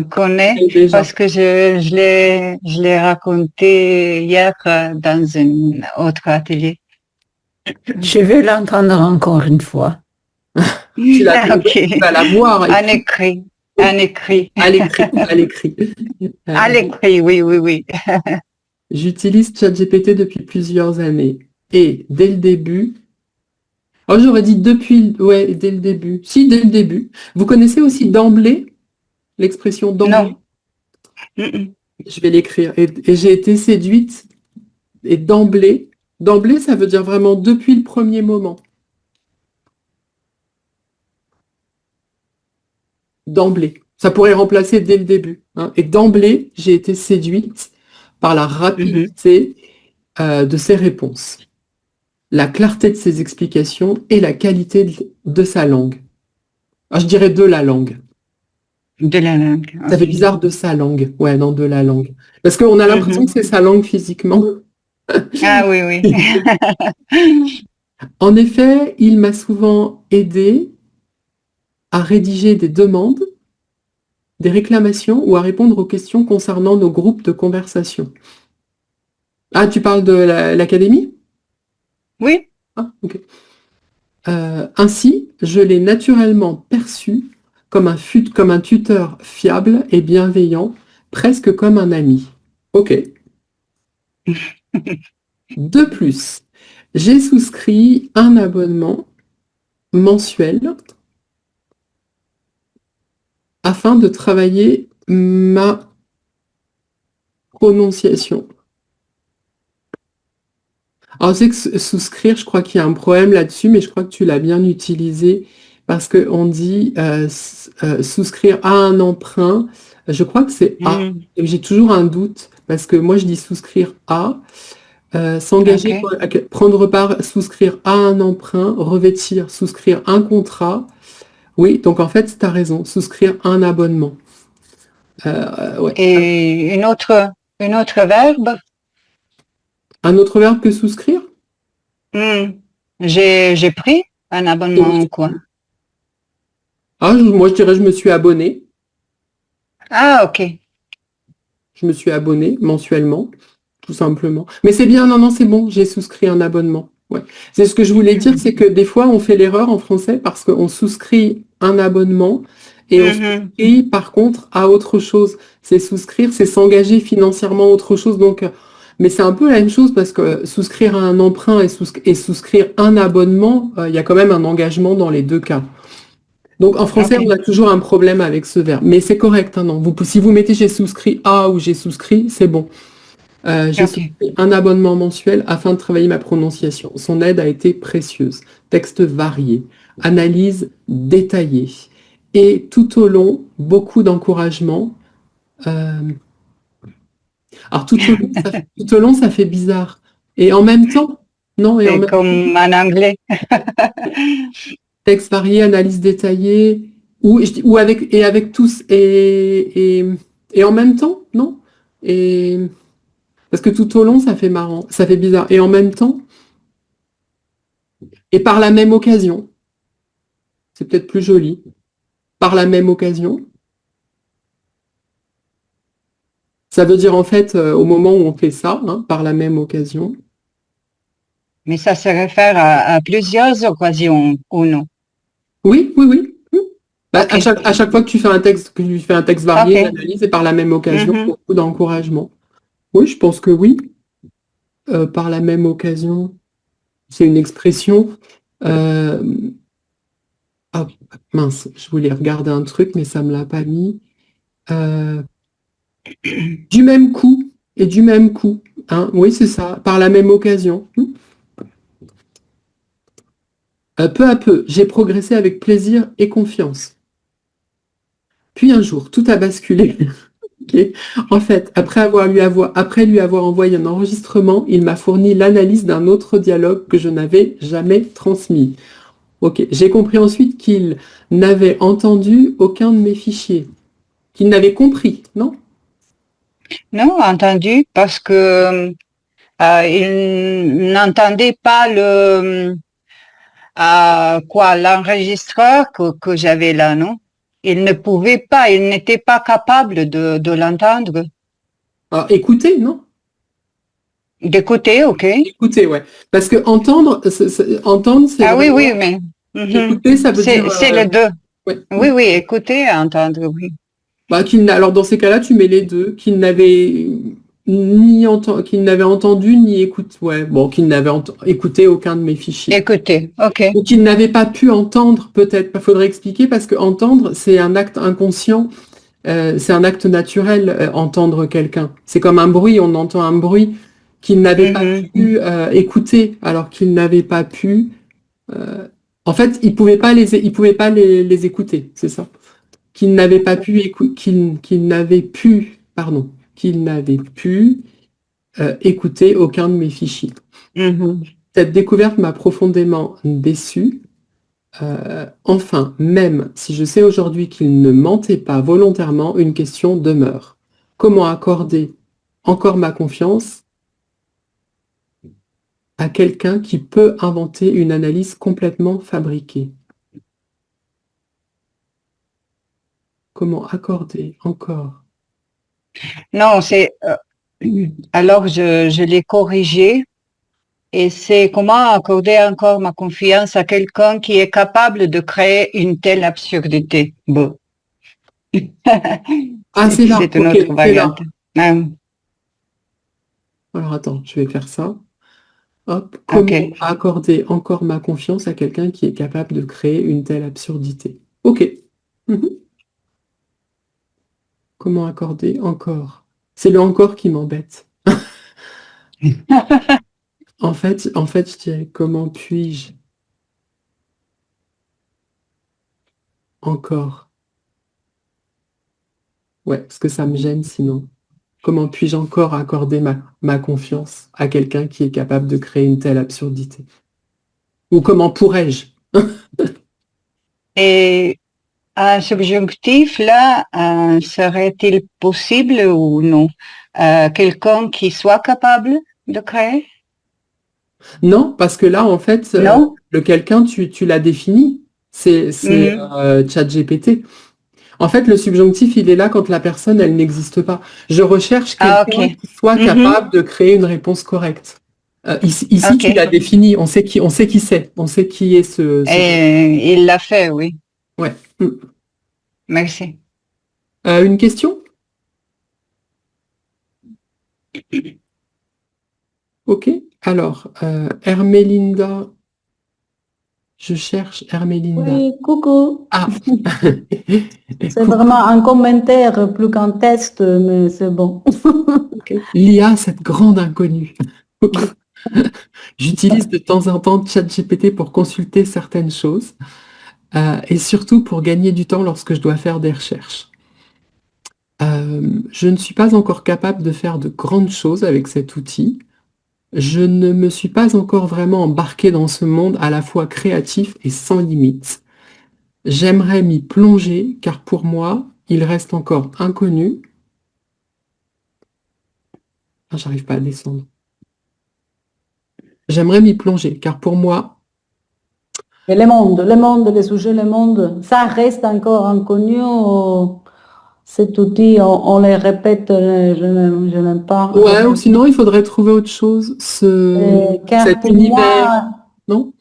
connaît Déjà. parce que je l'ai raconté hier dans un autre atelier. Je veux l'entendre encore une fois. Tu Ok. vas la voir. En écrit. En écrit. À l'écrit. À l'écrit. À l'écrit, oui, oui, oui. J'utilise ChatGPT depuis plusieurs années. Et dès le début, oh, j'aurais dit depuis, ouais, dès le début. Si, dès le début. Vous connaissez aussi d'emblée, l'expression d'emblée? Non. Mm-mm. Je vais l'écrire. Et j'ai été séduite. Et d'emblée, ça veut dire vraiment depuis le premier moment. D'emblée. Ça pourrait remplacer dès le début, hein. Et d'emblée, j'ai été séduite par la rapidité de ses réponses, la clarté de ses explications et la qualité de sa langue. Ah, je dirais de la langue. De la langue. Ça fait bizarre de sa langue. Ouais, non, de la langue. Parce qu'on a l'impression que c'est sa langue physiquement. Ah oui, oui. En effet, il m'a souvent aidé à rédiger des demandes, des réclamations ou à répondre aux questions concernant nos groupes de conversation. Ah, tu parles de l'académie? Oui. Ah, ok. Ainsi, je l'ai naturellement perçu comme un tuteur fiable et bienveillant, presque comme un ami. Ok. De plus, j'ai souscrit un abonnement mensuel afin de travailler ma prononciation. Alors, je sais que souscrire, je crois qu'il y a un problème là-dessus, mais je crois que tu l'as bien utilisé parce qu'on dit souscrire à un emprunt. Je crois que c'est à. Et j'ai toujours un doute parce que moi, je dis souscrire à, s'engager, prendre part, souscrire à un emprunt, revêtir, souscrire un contrat. Oui, donc en fait, tu as raison, souscrire un abonnement. Ouais. Et une autre verbe? Un autre verbe que souscrire? J'ai pris un abonnement ou quoi? Ah, moi, je dirais je me suis abonné. Ah, ok. Je me suis abonné mensuellement, tout simplement. Mais c'est bien, non, c'est bon, j'ai souscrit un abonnement. Ouais. C'est ce que je voulais dire, c'est que des fois, on fait l'erreur en français parce qu'on souscrit un abonnement et on souscrit, par contre, à autre chose. C'est souscrire, c'est s'engager financièrement à autre chose. Donc, mais c'est un peu la même chose parce que souscrire à un emprunt et souscrire un abonnement, il y a quand même un engagement dans les deux cas. Donc en français, on a toujours un problème avec ce verbe. Mais c'est correct, hein, non. Si vous mettez j'ai souscrit à ou j'ai souscrit, c'est bon. J'ai souscrit un abonnement mensuel afin de travailler ma prononciation. Son aide a été précieuse. Texte varié, analyse détaillée. Et tout au long, beaucoup d'encouragement. Alors tout au long, ça fait bizarre. Et en même temps, non. Et en même comme en anglais. Texte varié, analyse détaillée, ou avec tous, et en même temps, non? Parce que tout au long, ça fait marrant, ça fait bizarre. Et en même temps, et par la même occasion, c'est peut-être plus joli, par la même occasion. Ça veut dire en fait, au moment où on fait ça, hein, par la même occasion. Mais ça se réfère à plusieurs occasions, ou non? Oui. Bah, à chaque fois que tu fais un texte, varié, l'analyse est par la même occasion, beaucoup d'encouragement. Oui, je pense que oui. Par la même occasion, c'est une expression. Ah, mince, je voulais regarder un truc, mais ça ne me l'a pas mis. Du même coup et du même coup. Hein, oui, c'est ça, par la même occasion. Peu à peu, j'ai progressé avec plaisir et confiance. Puis un jour, tout a basculé. Okay. En fait, après lui avoir envoyé un enregistrement, il m'a fourni l'analyse d'un autre dialogue que je n'avais jamais transmis. Ok, j'ai compris ensuite qu'il n'avait entendu aucun de mes fichiers. Qu'il n'avait compris, non? Non, entendu, parce que il n'entendait pas l'enregistreur que j'avais là, non? Il ne pouvait pas, il n'était pas capable de l'entendre. Ah, écouter, non? D'écouter, ok. Écouter, ouais. Parce que entendre, entendre, c'est Ah oui, vraiment... oui, mais Écouter, ça veut dire... c'est les deux. ouais. Oui, oui, écouter et entendre, oui. Bah, alors dans ces cas-là, tu mets les deux, qu'il n'avait qu'il n'avait entendu ni écouté, ouais, bon, qu'il n'avait écouté aucun de mes fichiers. Écouter, ok. Ou qu'il n'avait pas pu entendre, peut-être. Il faudrait expliquer parce que entendre, c'est un acte inconscient, c'est un acte naturel, entendre quelqu'un. C'est comme un bruit, on entend un bruit qu'il n'avait pas pu écouter, alors qu'il n'avait pas pu. En fait, il pouvait pas les écouter, c'est ça. Qu'il n'avait pas pu qu'il n'avait pu, pardon, qu'il n'avait pu écouter aucun de mes fichiers. Cette découverte m'a profondément déçue. Enfin, même si je sais aujourd'hui qu'il ne mentait pas volontairement, une question demeure. Comment accorder encore ma confiance à quelqu'un qui peut inventer une analyse complètement fabriquée? Comment accorder encore? Non, c'est alors je l'ai corrigé et c'est comment accorder encore ma confiance à quelqu'un qui est capable de créer une telle absurdité. Bon. Ah, c'est là. C'est une Ok, autre variante. Alors attends, je vais faire ça. Hop, comment accorder encore ma confiance à quelqu'un qui est capable de créer une telle absurdité? Ok. Comment accorder encore? C'est le encore qui m'embête. En fait, je dirais comment puis-je encore? Ouais, parce que ça me gêne sinon. Comment puis-je encore accorder ma confiance à quelqu'un qui est capable de créer une telle absurdité? Ou comment pourrais-je? Et un subjonctif, là, serait-il possible ou non? Quelqu'un qui soit capable de créer? Non, parce que là, en fait, le quelqu'un, tu l'as défini. C'est ChatGPT. En fait, le subjonctif, il est là quand la personne, elle n'existe pas. Je recherche quelqu'un qui soit capable de créer une réponse correcte. Ici, tu l'as défini. On sait qui c'est. On sait qui est ce... Et il l'a fait, oui. Ouais. Merci. Une question? Ok. Alors, Hermélinda... Je cherche Hermélinda. Oui, coucou. Ah. C'est vraiment un commentaire plus qu'un test, mais c'est bon. L'IA, cette grande inconnue. Okay. J'utilise de temps en temps ChatGPT pour consulter certaines choses et surtout pour gagner du temps lorsque je dois faire des recherches. Je ne suis pas encore capable de faire de grandes choses avec cet outil. Je ne me suis pas encore vraiment embarqué dans ce monde à la fois créatif et sans limite. J'aimerais m'y plonger car pour moi, il reste encore inconnu. Ah, j'arrive pas à descendre. J'aimerais m'y plonger car pour moi... Et le monde, les sujets, le monde, ça reste encore inconnu. Cet outil, on les répète, je n'aime pas. Ouais, ou sinon il faudrait trouver autre chose, cet univers, non?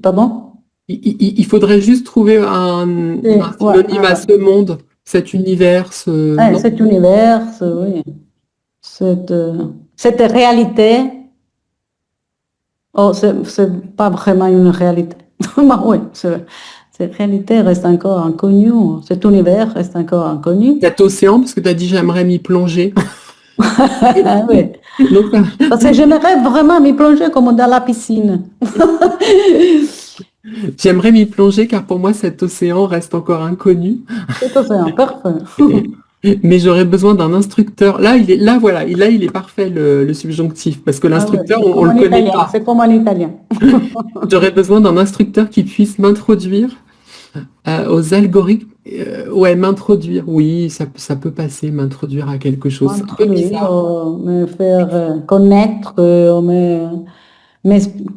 Pardon? Il faudrait juste trouver un synonyme à ce monde, cet univers, cet univers, oui. Cette réalité, c'est pas vraiment une réalité. Oui, cette réalité reste encore inconnue, cet univers reste encore inconnu. Cet océan, parce que tu as dit j'aimerais m'y plonger. Oui. Donc, parce que j'aimerais vraiment m'y plonger comme dans la piscine. J'aimerais m'y plonger car pour moi cet océan reste encore inconnu. Cet océan, parfait. Mais j'aurais besoin d'un instructeur. Là, voilà, là, il est parfait le subjonctif, parce que l'instructeur, on le connaît pas. C'est comme en italien. J'aurais besoin d'un instructeur qui puisse m'introduire aux algorithmes. Ouais, m'introduire, oui, ça peut passer, m'introduire à quelque chose. C'est un peu bizarre. Me faire connaître, que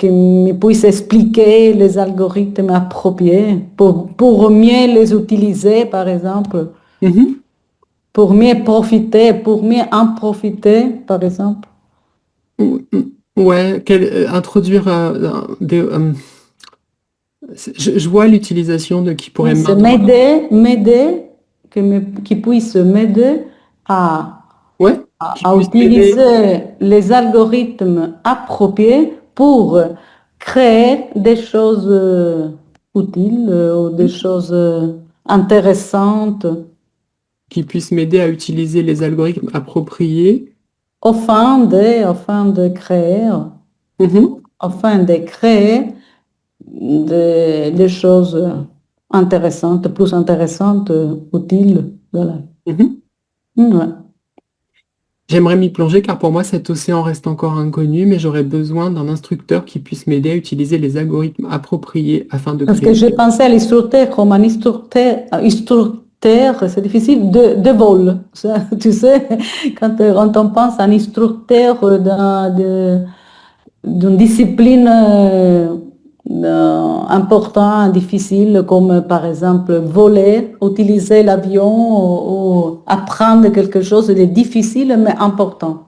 me puisse expliquer les algorithmes appropriés pour mieux les utiliser, par exemple, Mhm. pour mieux profiter, pour mieux en profiter, par exemple. Ouais, introduire je vois l'utilisation de qui pourrait C'est m'aider, qui puisse m'aider à Ouais, à utiliser les algorithmes appropriés pour créer des choses utiles ou des choses intéressantes qui puisse m'aider à utiliser les algorithmes appropriés. afin de créer, Mhm. afin de créer des choses intéressantes, plus intéressantes, utiles. Voilà. Mhm. Ouais. J'aimerais m'y plonger car pour moi cet océan reste encore inconnu, mais j'aurais besoin d'un instructeur qui puisse m'aider à utiliser les algorithmes appropriés afin de Parce créer. que j'ai pensé à l'instructeur comme un instructeur, c'est difficile, de vol. Ça, tu sais, quand on pense à un instructeur d'une discipline importante, difficile, comme par exemple voler, utiliser l'avion ou apprendre quelque chose de difficile mais important.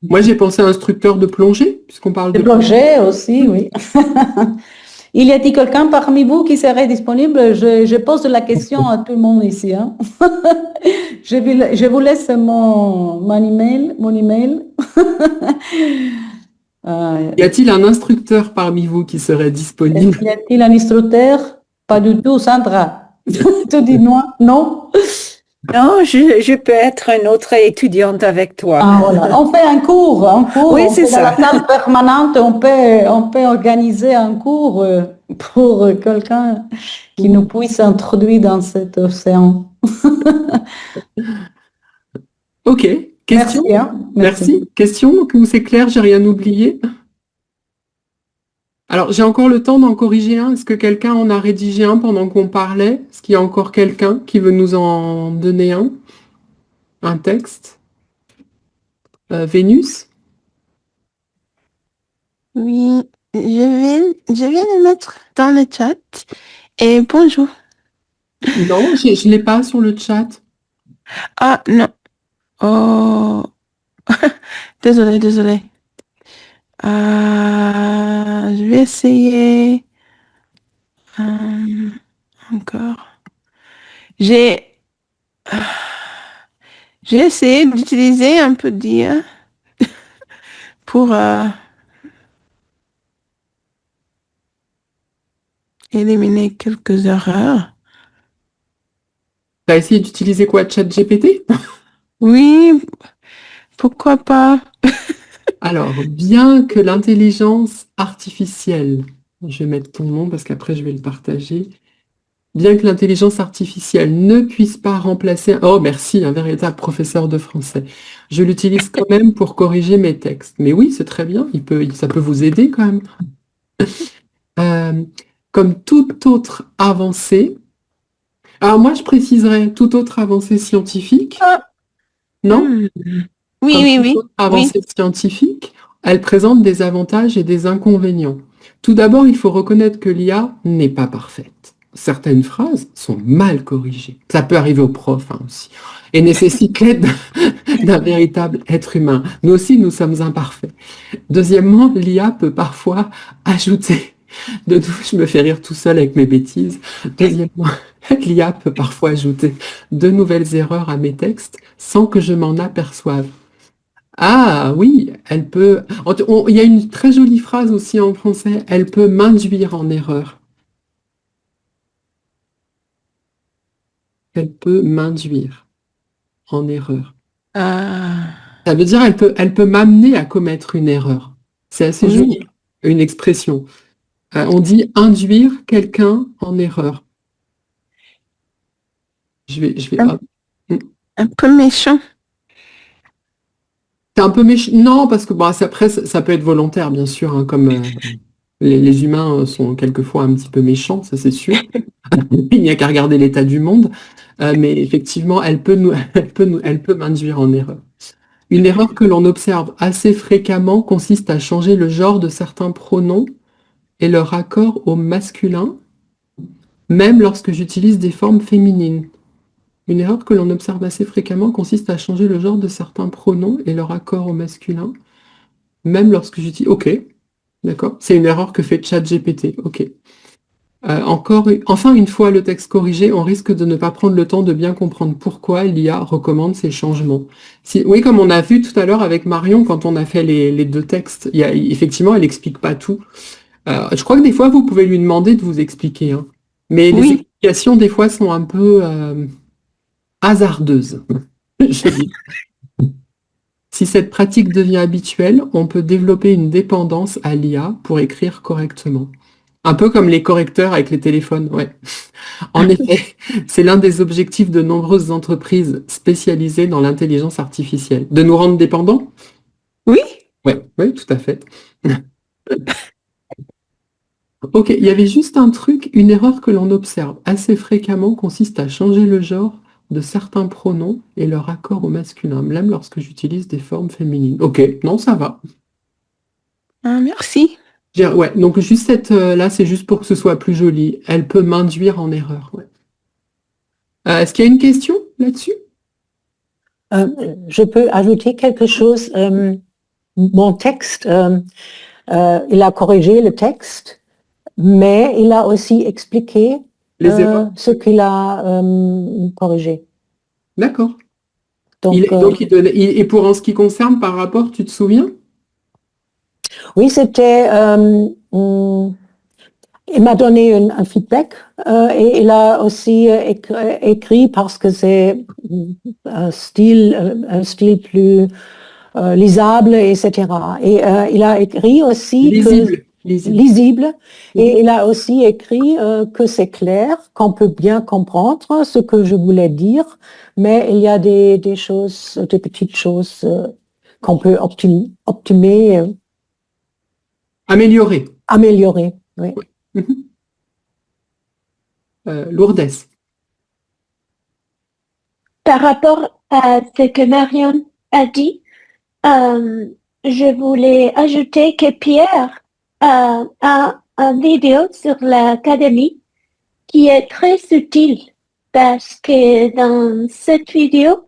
Moi j'ai pensé à instructeur de plongée, puisqu'on parle De de plongée aussi, oui. Il y a-t-il quelqu'un parmi vous qui serait disponible? Je pose la question à tout le monde ici. Hein. Je vous laisse mon email. Y a-t-il un instructeur parmi vous qui serait disponible? Y a-t-il un instructeur? Pas du tout, Sandra. Tu dis non? Non? Non, je peux être une autre étudiante avec toi. Ah, voilà. On fait un cours. Oui, on c'est fait dans ça. la salle permanente, on peut organiser un cours pour quelqu'un qui nous puisse introduire dans cet océan. Ok, question? Merci. Hein. Merci. Question, ou c'est clair, j'ai rien oublié? Alors, j'ai encore le temps d'en corriger un. Est-ce que quelqu'un en a rédigé un pendant qu'on parlait? Est-ce qu'il y a encore quelqu'un qui veut nous en donner un? Un texte? Vénus? Oui, je vais le mettre dans le chat. Et bonjour. Non, je ne l'ai pas sur le chat. Ah, non. Oh, désolé. Je vais essayer encore. J'ai essayé d'utiliser un peu d'IA pour éliminer quelques erreurs. Tu as essayé d'utiliser quoi, ChatGPT? Oui, pourquoi pas? Alors, bien que l'intelligence artificielle, je vais mettre ton nom parce qu'après je vais le partager, bien que l'intelligence artificielle ne puisse pas remplacer, oh merci, un véritable professeur de français, je l'utilise quand même pour corriger mes textes. Mais oui, c'est très bien, ça peut vous aider quand même. Comme toute autre avancée, alors moi je préciserais toute autre avancée scientifique, non? Oui. Toute autre avancée scientifique, elle présente des avantages et des inconvénients. Tout d'abord, il faut reconnaître que l'IA n'est pas parfaite. Certaines phrases sont mal corrigées. Ça peut arriver aux profs aussi. Et nécessite l'aide d'un véritable être humain. Nous aussi, nous sommes imparfaits. Deuxièmement, l'IA peut parfois ajouter... je me fais rire tout seul avec mes bêtises. Deuxièmement, l'IA peut parfois ajouter de nouvelles erreurs à mes textes sans que je m'en aperçoive. Ah oui, elle peut... Il y a une très jolie phrase aussi en français, elle peut m'induire en erreur. Elle peut m'induire en erreur. Ça veut dire elle peut m'amener à commettre une erreur. C'est assez joli, une expression. On dit induire quelqu'un en erreur. Je vais. Un peu méchant. C'est un peu méchant. Non, parce que bon, après, ça peut être volontaire, bien sûr, hein, comme les humains sont quelquefois un petit peu méchants, ça c'est sûr. Il n'y a qu'à regarder l'état du monde. Mais effectivement, elle peut m'induire en erreur. Une erreur que l'on observe assez fréquemment consiste à changer le genre de certains pronoms et leur accord au masculin, même lorsque j'utilise des formes féminines. Une erreur que l'on observe assez fréquemment consiste à changer le genre de certains pronoms et leur accord au masculin, même lorsque j'utilise... Ok, d'accord. C'est une erreur que fait ChatGPT. Ok. Enfin, une fois le texte corrigé, on risque de ne pas prendre le temps de bien comprendre pourquoi l'IA recommande ces changements. Oui, comme on a vu tout à l'heure avec Marion, quand on a fait les deux textes, effectivement, elle n'explique pas tout. Je crois que des fois, vous pouvez lui demander de vous expliquer, hein. Mais les explications, des fois, sont un peu hasardeuses. Je dis. Si cette pratique devient habituelle, on peut développer une dépendance à l'IA pour écrire correctement. Un peu comme les correcteurs avec les téléphones, ouais. En effet, c'est l'un des objectifs de nombreuses entreprises spécialisées dans l'intelligence artificielle. De nous rendre dépendants? Oui. Oui, tout à fait. Ok, il y avait juste un truc, une erreur que l'on observe assez fréquemment consiste à changer le genre de certains pronoms et leur accord au masculin, même lorsque j'utilise des formes féminines. Ok, non, ça va. Merci. Ouais, donc juste là, c'est juste pour que ce soit plus joli. Elle peut m'induire en erreur. Ouais. Est-ce qu'il y a une question là-dessus? Je peux ajouter quelque chose. Mon texte, il a corrigé le texte, mais il a aussi expliqué ce qu'il a corrigé. D'accord. Donc, et pour en ce qui concerne par rapport, tu te souviens? Oui, c'était... il m'a donné un feedback et il a aussi écrit parce que c'est un style plus lisable, etc. Et il a écrit aussi lisible. Et il a aussi écrit que c'est clair, qu'on peut bien comprendre ce que je voulais dire, mais il y a des choses, des petites choses qu'on peut optimiser. Améliorer. Améliorer, oui. Lourdes. Par rapport à ce que Marion a dit, je voulais ajouter que Pierre a une vidéo sur l'académie qui est très utile parce que dans cette vidéo,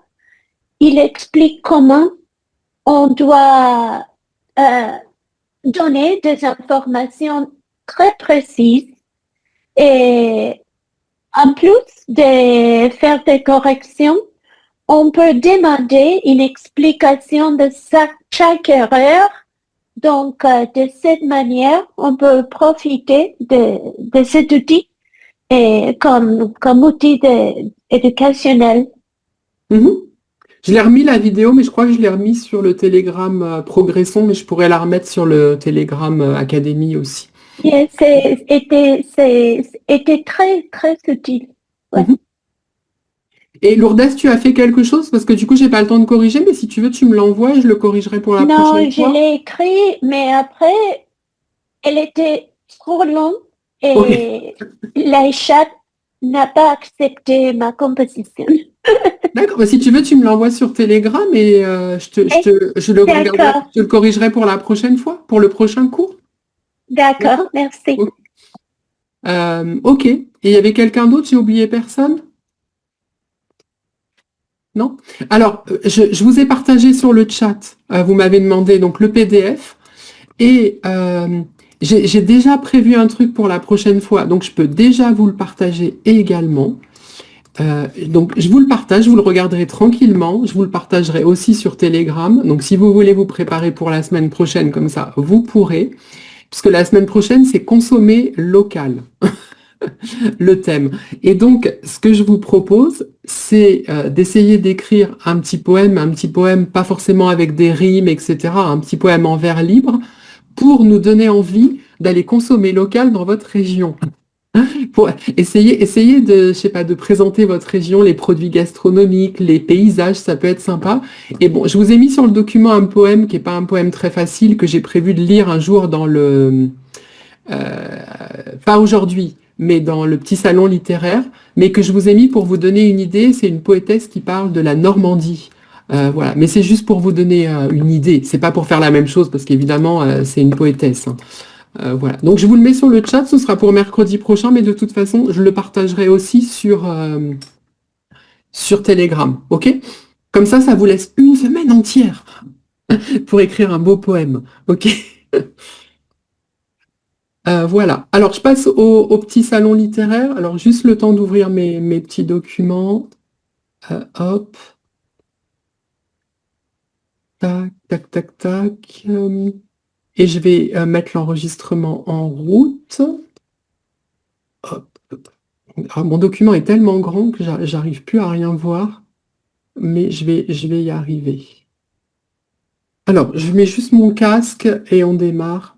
il explique comment on doit donner des informations très précises et en plus de faire des corrections, on peut demander une explication de chaque erreur. Donc, de cette manière, on peut profiter de cet outil comme outil éducationnel. Je l'ai remis la vidéo, mais je crois que je l'ai remis sur le Telegram Progressons, mais je pourrais la remettre sur le Telegram Académie aussi. Yes, était très, très utile. Ouais. Et Lourdes, tu as fait quelque chose? Parce que du coup, j'ai pas le temps de corriger, mais si tu veux, tu me l'envoies et je le corrigerai pour la prochaine fois. Non, je l'ai écrit, mais après, elle était trop longue et la chat n'a pas accepté ma composition. D'accord, bah, si tu veux, tu me l'envoies sur Telegram et je le corrigerai pour la prochaine fois, pour le prochain cours. D'accord, merci. Ok, et il y avait quelqu'un d'autre, j'ai oublié personne? Non? Alors, je vous ai partagé sur le chat, vous m'avez demandé donc le PDF, et j'ai déjà prévu un truc pour la prochaine fois, donc je peux déjà vous le partager également. Donc je vous le partage, vous le regarderez tranquillement, je vous le partagerai aussi sur Telegram, donc si vous voulez vous préparer pour la semaine prochaine comme ça, vous pourrez, puisque la semaine prochaine c'est consommer local, le thème. Et donc ce que je vous propose, c'est d'essayer d'écrire un petit poème pas forcément avec des rimes, etc., un petit poème en vers libre, pour nous donner envie d'aller consommer local dans votre région. pour essayer de, je sais pas, de présenter votre région, les produits gastronomiques, les paysages, ça peut être sympa. Et bon, je vous ai mis sur le document un poème qui est pas un poème très facile, que j'ai prévu de lire un jour dans pas aujourd'hui, mais dans le petit salon littéraire, mais que je vous ai mis pour vous donner une idée. C'est une poétesse qui parle de la Normandie. Voilà, mais c'est juste pour vous donner une idée. C'est pas pour faire la même chose, parce qu'évidemment, c'est une poétesse, hein. Voilà. Donc je vous le mets sur le chat, ce sera pour mercredi prochain, mais de toute façon, je le partagerai aussi sur Telegram. Ok? Comme ça vous laisse une semaine entière pour écrire un beau poème. Ok? Voilà. Alors je passe au petit salon littéraire. Alors juste le temps d'ouvrir mes petits documents. Hop. Tac, tac, tac, tac. Et je vais mettre l'enregistrement en route. Hop. Alors, mon document est tellement grand que j'arrive plus à rien voir, mais je vais y arriver. Alors, je mets juste mon casque et on démarre.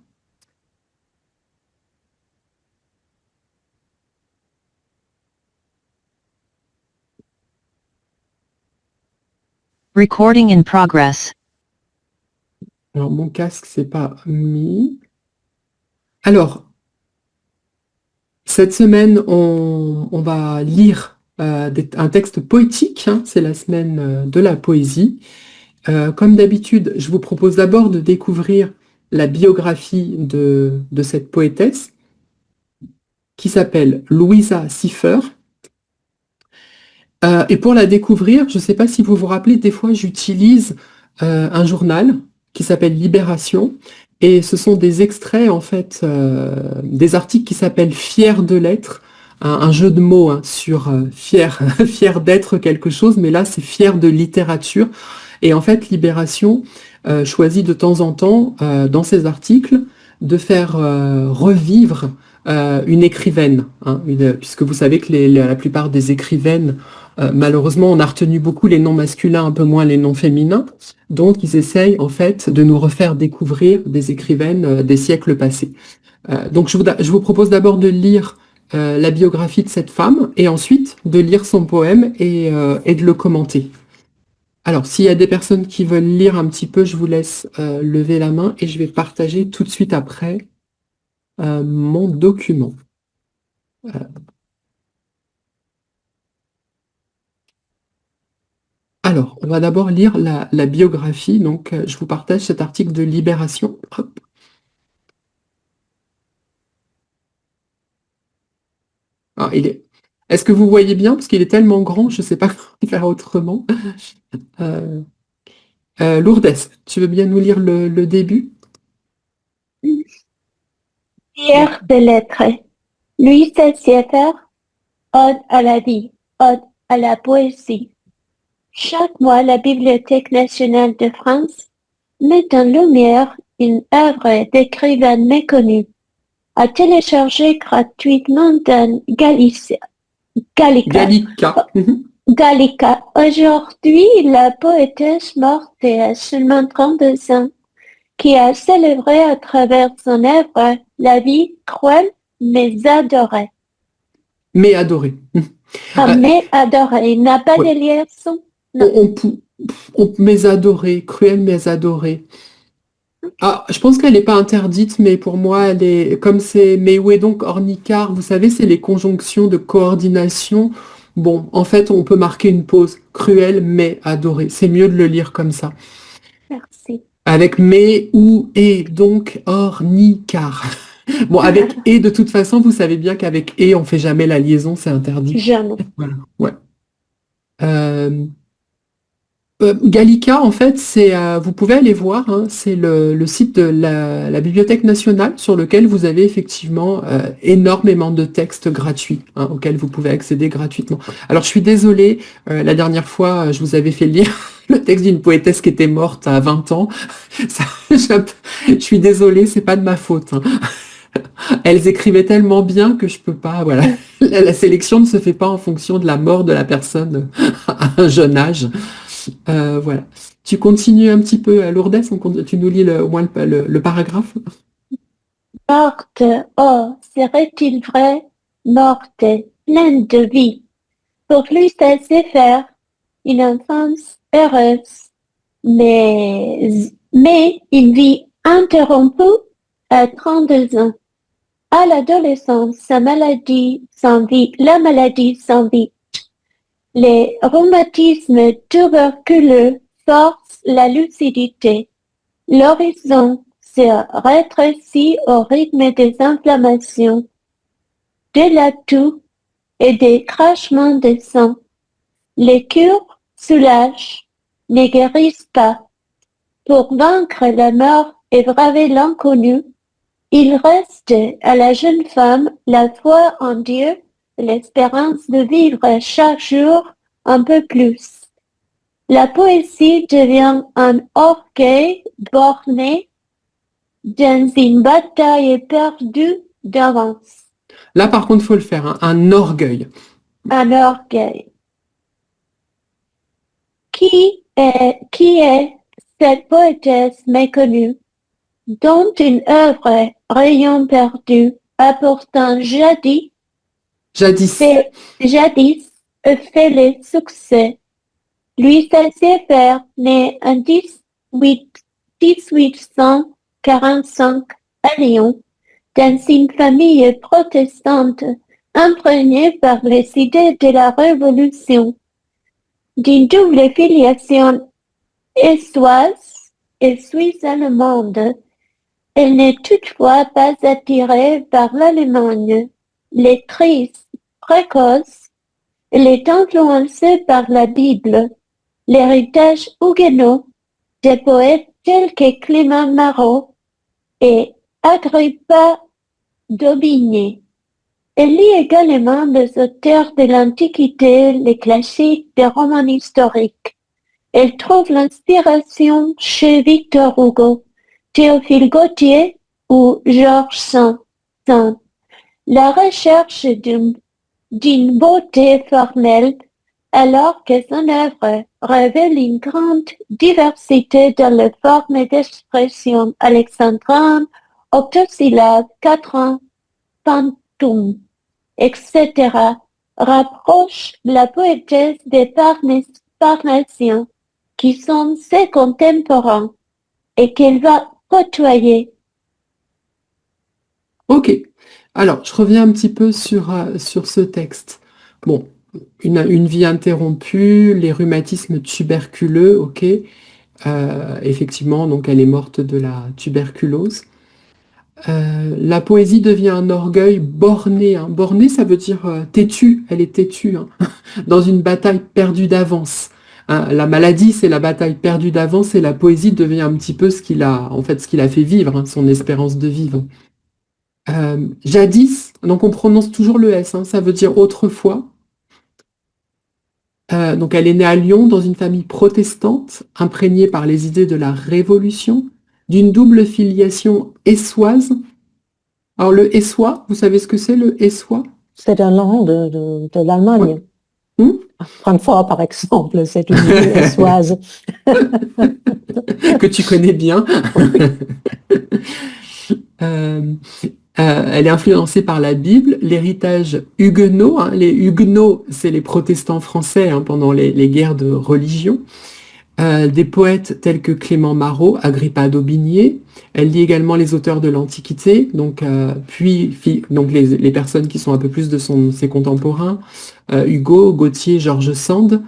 Recording in progress. Alors, mon casque, c'est pas mis. Alors, cette semaine, on va lire un texte poétique, hein, c'est la semaine de la poésie. Comme d'habitude, je vous propose d'abord de découvrir la biographie de cette poétesse, qui s'appelle Louisa Siffer. Et pour la découvrir, je ne sais pas si vous vous rappelez, des fois j'utilise un journal qui s'appelle Libération, et ce sont des extraits, en fait, des articles qui s'appellent Fier de l'être, un jeu de mots, hein, sur fier, fier d'être quelque chose, mais là c'est fier de littérature. Et en fait, Libération choisit de temps en temps, dans ses articles, de faire revivre une écrivaine, hein, puisque vous savez que la plupart des écrivaines, malheureusement, on a retenu beaucoup les noms masculins, un peu moins les noms féminins. Donc, ils essayent, en fait, de nous refaire découvrir des écrivaines des siècles passés. Donc, je vous propose d'abord de lire la biographie de cette femme, et ensuite de lire son poème et de le commenter. Alors, s'il y a des personnes qui veulent lire un petit peu, je vous laisse lever la main, et je vais partager tout de suite après mon document. Alors, on va d'abord lire la biographie. Donc, je vous partage cet article de Libération. Hop. Ah, est-ce que vous voyez bien? Parce qu'il est tellement grand, je ne sais pas comment faire autrement. Lourdes, tu veux bien nous lire le début? Fier de l'être. Louisa Siffer, ode à la vie, ode à la poésie. Chaque mois, la Bibliothèque nationale de France met en lumière une œuvre d'écrivain méconnu, à télécharger gratuitement dans Gallica. Gallica. Aujourd'hui, la poétesse morte à seulement 32 ans, qui a célébré à travers son œuvre la vie cruelle mais adorée. Mais adorée. Mais adorée. Il n'a pas de liaison. Mais adorée, cruelle mais adorée. Ah, je pense qu'elle n'est pas interdite, mais pour moi, elle est comme c'est. Mais où est donc ornicar? Vous savez, c'est les conjonctions de coordination. Bon, en fait, on peut marquer une pause. Cruelle mais adorée. C'est mieux de le lire comme ça. Merci. Avec mais, ou, et, donc, ornicar. Bon, avec et, de toute façon, vous savez bien qu'avec et, on fait jamais la liaison, c'est interdit. Jamais. Voilà, ouais. Gallica, en fait, vous pouvez aller voir, hein, c'est le site de la Bibliothèque nationale sur lequel vous avez effectivement énormément de textes gratuits, hein, auxquels vous pouvez accéder gratuitement. Alors, je suis désolée, la dernière fois, je vous avais fait lire le texte d'une poétesse qui était morte à 20 ans. Je suis désolée, c'est pas de ma faute, hein. Elles écrivaient tellement bien que je peux pas, voilà. La sélection ne se fait pas en fonction de la mort de la personne à un jeune âge. Voilà. Tu continues un petit peu à Lourdes, tu nous lis au moins le paragraphe. Morte, oh, serait-il vrai morte, pleine de vie. Pour lui, ça sait faire une enfance heureuse, mais une vie interrompue à 32 ans. À l'adolescence, la maladie s'envie. Les rhumatismes tuberculeux forcent la lucidité. L'horizon se rétrécit au rythme des inflammations, de la toux et des crachements de sang. Les cures soulagent, ne guérissent pas. Pour vaincre la mort et braver l'inconnu, il reste à la jeune femme la foi en Dieu, l'espérance de vivre chaque jour un peu plus. La poésie devient un orgueil borné dans une bataille perdue d'avance. Là, par contre, il faut le faire, hein, un orgueil. Un orgueil. Qui est cette poétesse méconnue, dont une œuvre rayon perdu a pourtant jadis fait le succès. Lui sait faire, né en 1845 à Lyon, dans une famille protestante imprégnée par les idées de la Révolution, d'une double filiation essoise et suisse-allemande. Elle n'est toutefois pas attirée par l'Allemagne. Lectrice précoce, elle est influencée par la Bible, l'héritage huguenot des poètes tels que Clément Marot et Agrippa d'Aubigné. Elle lit également les auteurs de l'Antiquité, les classiques des romans historiques. Elle trouve l'inspiration chez Victor Hugo, Théophile Gautier ou Georges Sand. La recherche d'une beauté formelle, alors que son œuvre révèle une grande diversité dans les formes d'expression alexandrine, octosyllabe, quatrain, pantoum, etc., rapproche la poétesse des Parnassiens, qui sont ses contemporains, et qu'elle va côtoyer. Ok. Alors, je reviens un petit peu sur ce texte. Bon, une vie interrompue, les rhumatismes tuberculeux, ok. Effectivement, donc elle est morte de la tuberculose. La poésie devient un orgueil borné. Hein. Borné, ça veut dire têtu. Elle est têtue, hein, dans une bataille perdue d'avance. Hein, la maladie, c'est la bataille perdue d'avance, et la poésie devient un petit peu ce qu'il a fait vivre, hein, son espérance de vivre. Jadis, donc on prononce toujours le S, hein, ça veut dire autrefois. Donc elle est née à Lyon dans une famille protestante, imprégnée par les idées de la Révolution, d'une double filiation essoise. Alors le essois, vous savez ce que c'est le essois? C'est un nom de l'Allemagne. Ouais. Francfort, par exemple, c'est une ville essoise. Que tu connais bien. Elle est influencée par la Bible, l'héritage huguenot. Hein. Les huguenots, c'est les protestants français, hein, pendant les guerres de religion. Des poètes tels que Clément Marot, Agrippa d'Aubigné. Elle lit également les auteurs de l'Antiquité, donc les personnes qui sont un peu plus de ses contemporains, Hugo, Gautier, Georges Sand.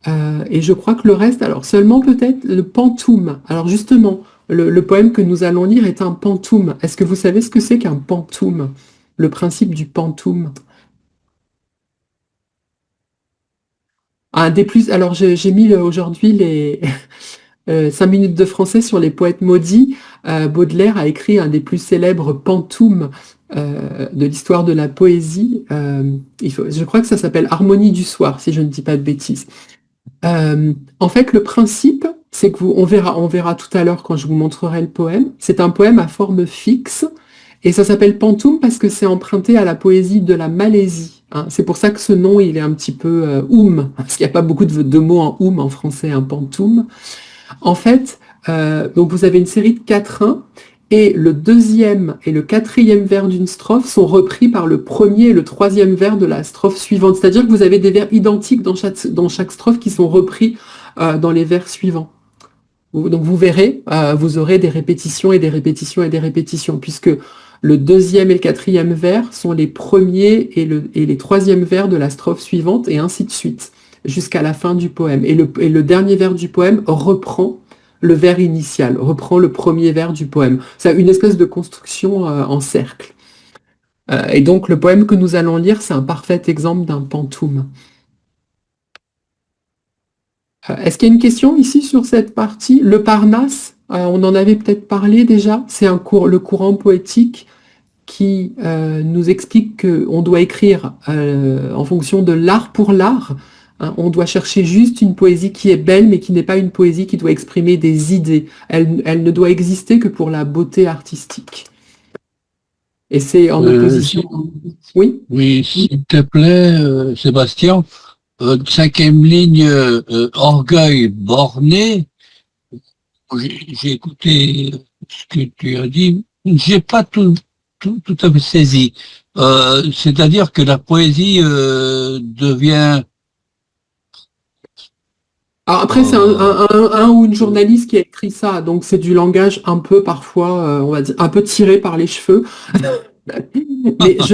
Et je crois que le reste, alors seulement peut-être le pantoum. Alors justement, le poème que nous allons lire est un pantoum. Est-ce que vous savez ce que c'est qu'un pantoum? Le principe du pantoum. Alors j'ai mis aujourd'hui les 5 minutes de français sur les poètes maudits. Baudelaire a écrit un des plus célèbres pantoums de l'histoire de la poésie. Je crois que ça s'appelle Harmonie du soir, si je ne dis pas de bêtises. En fait, le principe, c'est que on verra tout à l'heure quand je vous montrerai le poème. C'est un poème à forme fixe, et ça s'appelle pantoum parce que c'est emprunté à la poésie de la Malaisie. Hein. C'est pour ça que ce nom, il est un petit peu parce qu'il n'y a pas beaucoup de mots en oum en français, un pantoum. En fait, donc vous avez une série de quatrains, et le deuxième et le quatrième vers d'une strophe sont repris par le premier et le troisième vers de la strophe suivante. C'est-à-dire que vous avez des vers identiques dans chaque strophe qui sont repris dans les vers suivants. Donc vous verrez, vous aurez des répétitions et des répétitions et des répétitions, puisque le deuxième et le quatrième vers sont les premiers et les troisièmes vers de la strophe suivante, et ainsi de suite, jusqu'à la fin du poème. Et le dernier vers du poème reprend le vers initial, reprend le premier vers du poème. C'est une espèce de construction en cercle. Et donc le poème que nous allons lire, c'est un parfait exemple d'un pantoum. Est-ce qu'il y a une question ici sur cette partie? Le Parnasse, on en avait peut-être parlé déjà, c'est le courant poétique qui nous explique qu'on doit écrire en fonction de l'art pour l'art. Hein, on doit chercher juste une poésie qui est belle, mais qui n'est pas une poésie qui doit exprimer des idées. Elle ne doit exister que pour la beauté artistique. Et c'est en opposition... Oui? Oui, s'il te plaît, Sébastien, cinquième ligne, orgueil borné, j'ai écouté ce que tu as dit, j'ai pas tout à fait saisi. C'est-à-dire que la poésie devient... Alors après, c'est un ou une journaliste qui a écrit ça, donc c'est du langage un peu parfois, on va dire, un peu tiré par les cheveux. Mais je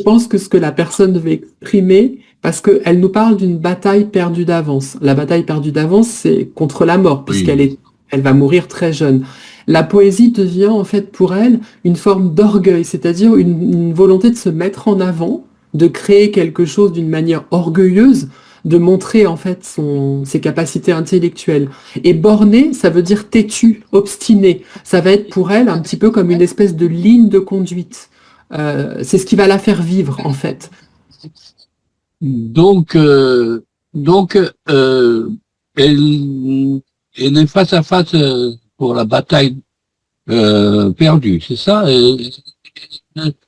pense que ce que la personne veut exprimer, parce qu'elle nous parle d'une bataille perdue d'avance. La bataille perdue d'avance, c'est contre la mort, puisqu'elle va mourir très jeune. La poésie devient en fait pour elle une forme d'orgueil, c'est-à-dire une volonté de se mettre en avant, de créer quelque chose d'une manière orgueilleuse, de montrer en fait ses capacités intellectuelles. Et borné, ça veut dire têtu, obstiné. Ça va être pour elle un petit peu comme une espèce de ligne de conduite. C'est ce qui va la faire vivre en fait. Donc elle est face à face pour la bataille perdue, c'est ça? Elle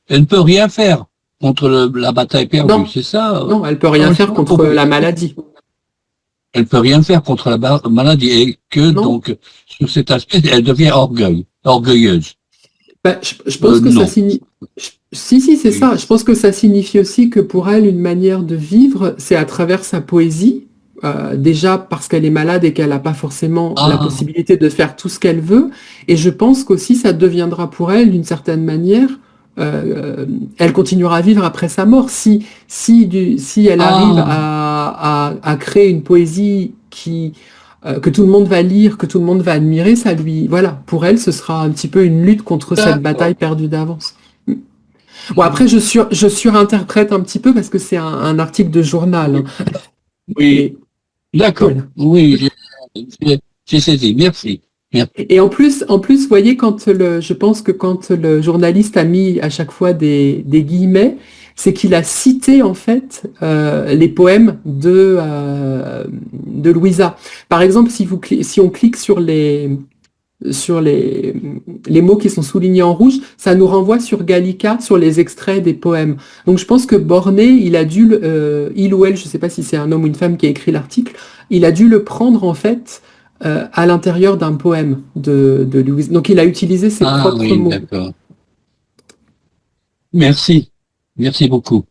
ne peut rien faire contre la bataille perdue, c'est ça? Non, elle peut rien faire contre la maladie. Elle peut rien faire contre la maladie, et que donc sur cet aspect, elle devient orgueilleuse. Ben, je pense que ça signifie... Si, c'est ça. Je pense que ça signifie aussi que pour elle, une manière de vivre, c'est à travers sa poésie, déjà parce qu'elle est malade et qu'elle n'a pas forcément la possibilité de faire tout ce qu'elle veut. Et je pense qu'aussi, ça deviendra pour elle, d'une certaine manière, elle continuera à vivre après sa mort. Si elle arrive à créer une poésie que tout le monde va lire, que tout le monde va admirer, ça lui, voilà, pour elle, ce sera un petit peu une lutte contre cette bataille perdue d'avance. Bon, après, je surinterprète un petit peu parce que c'est un article de journal. Hein. Oui, d'accord. Voilà. Oui, j'ai saisi. Merci. Et en plus, vous voyez, je pense que quand le journaliste a mis à chaque fois des guillemets, c'est qu'il a cité en fait les poèmes de Louisa. Par exemple, si on clique sur les mots qui sont soulignés en rouge, ça nous renvoie sur Gallica, sur les extraits des poèmes. Donc je pense que Borné, il ou elle, je ne sais pas si c'est un homme ou une femme qui a écrit l'article, il a dû le prendre en fait à l'intérieur d'un poème de Louise. Donc il a utilisé ses propres mots. D'accord. Merci beaucoup.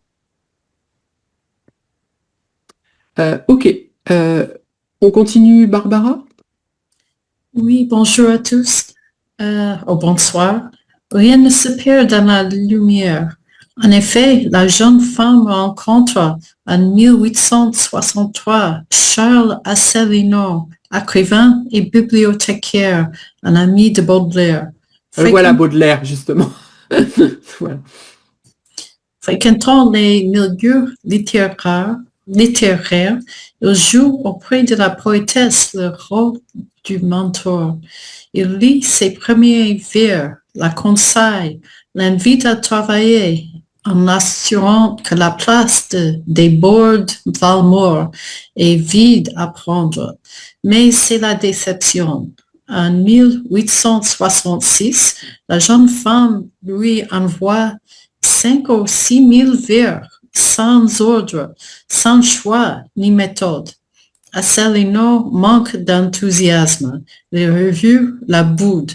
Ok. On continue, Barbara? Oui, bonjour à tous, bonsoir. Rien ne se perd dans la lumière. En effet, la jeune femme rencontre en 1863 Charles Asselineau, écrivain et bibliothécaire, un ami de Baudelaire. Voilà Baudelaire, justement. Voilà. Fréquentant les milieux littéraires, il joue auprès de la poétesse le rôle du mentor. Il lit ses premiers vers, la conseille, l'invite à travailler en assurant que la place des bords Valmore est vide à prendre. Mais c'est la déception. En 1866, la jeune femme lui envoie 5 ou 6 000 vers, sans ordre, sans choix ni méthode. Asselineau manque d'enthousiasme. Les revues la boudent.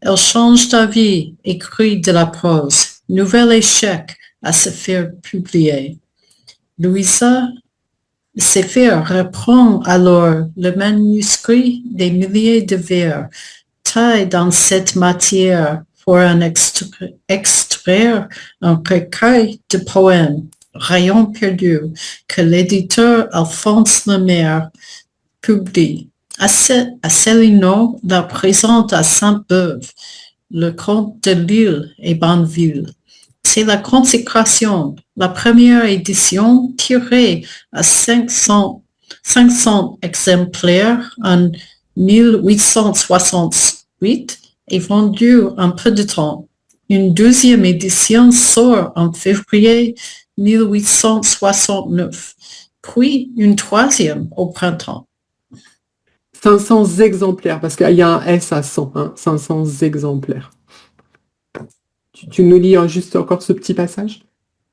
Elle change d'avis, écrit de la prose. Nouvel échec à se faire publier. Louisa Sefer reprend alors le manuscrit des milliers de vers, taille dans cette matière pour en extraire un recueil de poèmes, Rayon perdu, que l'éditeur Alphonse Lemaire publie. Asselineau la présente à Sainte-Beuve, le comte de Lille et Bonneville. C'est la consécration, la première édition tirée à 500 exemplaires en 1868 et vendue en peu de temps. Une deuxième édition sort en février 1869, puis une troisième au printemps. 500 exemplaires, parce qu'il y a un S à 100, hein, 500 exemplaires. Tu nous lis juste encore ce petit passage?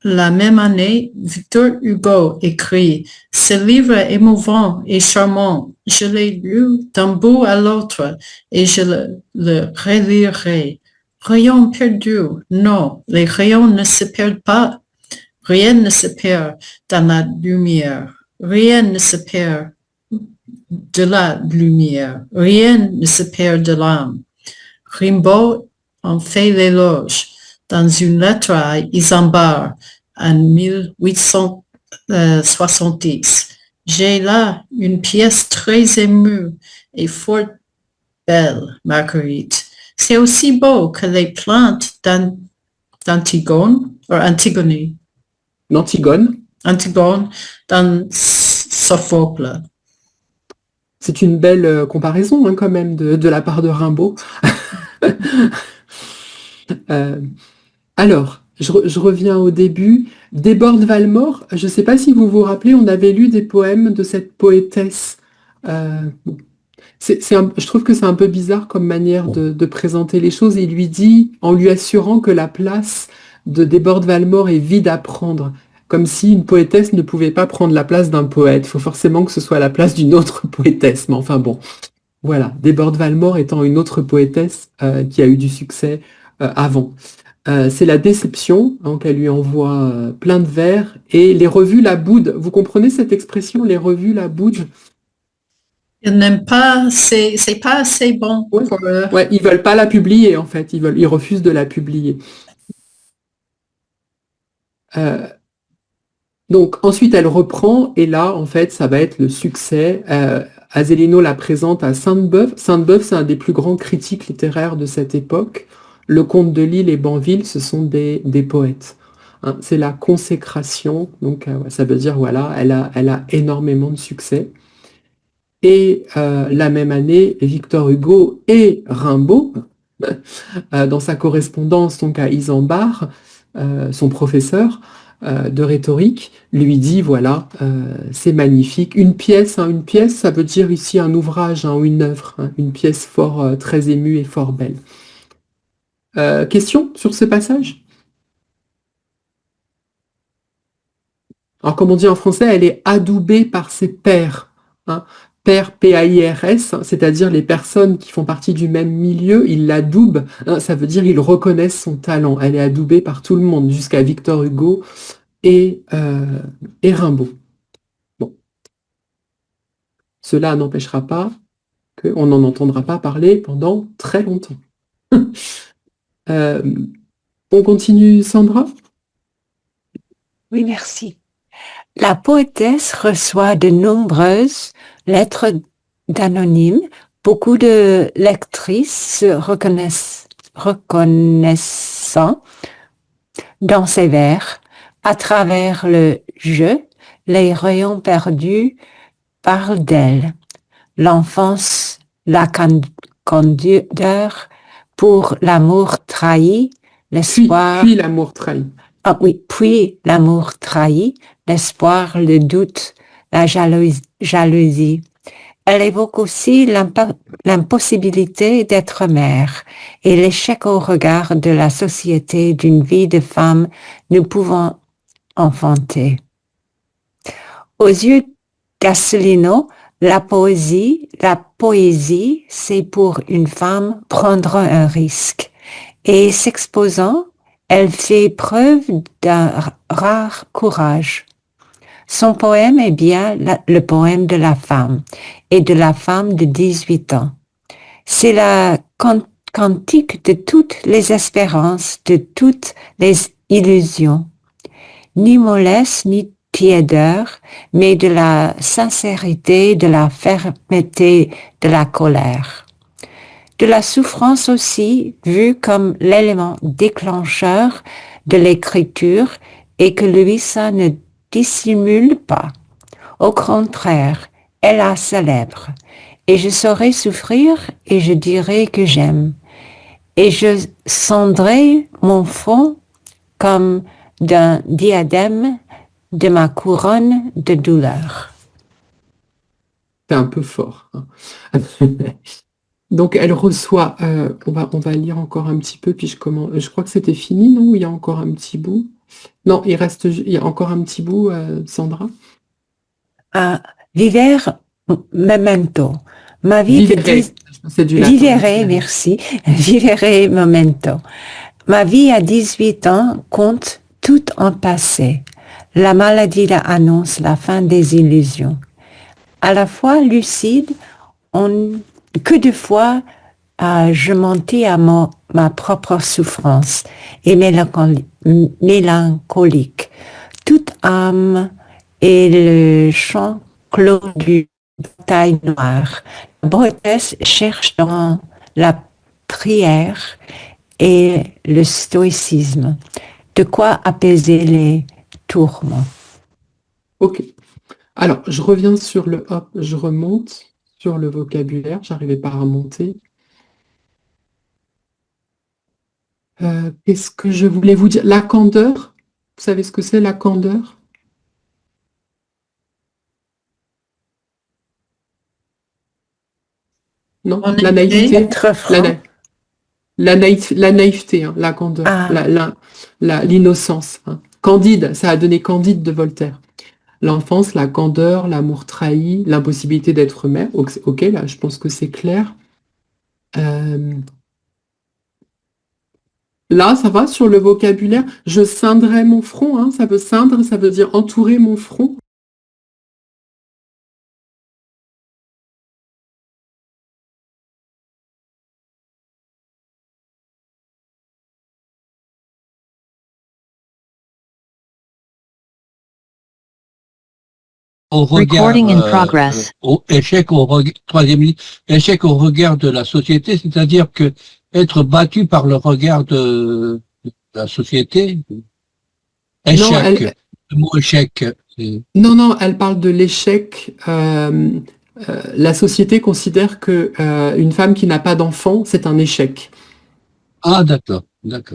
La même année, Victor Hugo écrit « Ce livre émouvant et charmant, je l'ai lu d'un bout à l'autre et je le relirai. Rayon perdu, non, les rayons ne se perdent pas. Rien ne se perd dans la lumière. Rien ne se perd de la lumière. Rien ne se perd de l'âme. » Rimbaud en fait l'éloge dans une lettre à Isambard en 1870. J'ai là une pièce très émue et fort belle, Marguerite. C'est aussi beau que les plaintes d'Antigone, ou Antigone. Antigone dans Sophocle. C'est une belle comparaison hein, quand même de la part de Rimbaud. Alors, je reviens au début. Debord-Valmore, je ne sais pas si vous vous rappelez, on avait lu des poèmes de cette poétesse. Je trouve que c'est un peu bizarre comme manière de présenter les choses. Il lui dit, en lui assurant que la place de Debord-Valmore est vide à prendre, comme si une poétesse ne pouvait pas prendre la place d'un poète. Il faut forcément que ce soit la place d'une autre poétesse. Mais enfin bon, voilà. Debord-Valmore étant une autre poétesse qui a eu du succès avant. C'est la déception, hein, qu'elle lui envoie plein de vers, et les revues la boudent. Vous comprenez cette expression, les revues la boudent? Ils n'aiment pas, c'est pas assez bon pour eux. Ouais, ils veulent pas la publier en fait, ils refusent de la publier. Donc ensuite elle reprend, et là en fait ça va être le succès. Azelino la présente à Sainte-Beuve. Sainte-Beuve, c'est un des plus grands critiques littéraires de cette époque. Le comte de Lille et Bonneville, ce sont des poètes. Hein, c'est la consécration, donc ça veut dire, voilà, elle a énormément de succès. Et la même année, Victor Hugo et Rimbaud, dans sa correspondance donc à Isambard, son professeur de rhétorique, lui dit, voilà, c'est magnifique. Une pièce, ça veut dire ici un ouvrage ou une œuvre, hein, une pièce fort très émue et fort belle. Question sur ce passage? Alors, comme on dit en français, elle est adoubée par ses pairs. Hein. Pairs, P-A-I-R-S, c'est-à-dire les personnes qui font partie du même milieu, ils l'adoubent. Hein, ça veut dire ils reconnaissent son talent. Elle est adoubée par tout le monde, jusqu'à Victor Hugo et Rimbaud. Bon. Cela n'empêchera pas qu'on n'en entendra pas parler pendant très longtemps. On continue, Sandra? Oui, merci. La poétesse reçoit de nombreuses lettres d'anonymes. Beaucoup de lectrices se reconnaissant dans ses vers. À travers le jeu, les rayons perdus parlent d'elle. L'enfance, la candeur pour l'amour trahi, l'espoir... Puis l'amour trahi. Ah oui, puis l'amour trahi, l'espoir, le doute, la jalousie. Elle évoque aussi l'impossibilité d'être mère et l'échec au regard de la société d'une vie de femme ne pouvant enfanter. Aux yeux d'Asselineau, La poésie, c'est pour une femme prendre un risque. Et s'exposant, elle fait preuve d'un rare courage. Son poème est bien le poème de la femme, et de la femme de 18 ans. C'est la cantique de toutes les espérances, de toutes les illusions. Ni mollesse, ni tiédeur, mais de la sincérité, de la fermeté, de la colère. De la souffrance aussi, vue comme l'élément déclencheur de l'écriture, et que lui, ça ne dissimule pas. Au contraire, elle la célèbre. Et je saurais souffrir et je dirais que j'aime. Et je cendrai mon front comme d'un diadème de ma couronne de douleur. C'est un peu fort. Hein. Donc elle reçoit, on va lire encore un petit peu, puis je crois que c'était fini, non? Il y a encore un petit bout. Non, il y a encore un petit bout, Sandra. Vivere memento. Ma vie Vivere, merci. Vivere memento. Ma vie à 18 ans compte tout en passé. La maladie annonce la fin des illusions. À la fois lucide, que de fois je mentis à ma propre souffrance et mélancolique. Toute âme est le champ clos du bataille noire. La Bretesse cherche dans la prière et le stoïcisme de quoi apaiser les tourments. Ok. Alors, je reviens sur je remonte sur le vocabulaire, j'arrivais pas à remonter. Qu'est-ce que je voulais vous dire? La candeur, vous savez ce que c'est la candeur? Non, la naïveté. La naïveté, hein, la candeur, l'innocence. Hein. Candide, ça a donné Candide de Voltaire. L'enfance, la candeur, l'amour trahi, l'impossibilité d'être mère. Ok, là, je pense que c'est clair. Là, ça va sur le vocabulaire. Je ceindrai mon front. Hein, ça veut ceindre, ça veut dire entourer mon front. Au regard, échec au regard de la société, c'est-à-dire que être battu par le regard de la société, échec, non, le mot échec. Non, elle parle de l'échec. La société considère que une femme qui n'a pas d'enfant, c'est un échec. Ah, d'accord.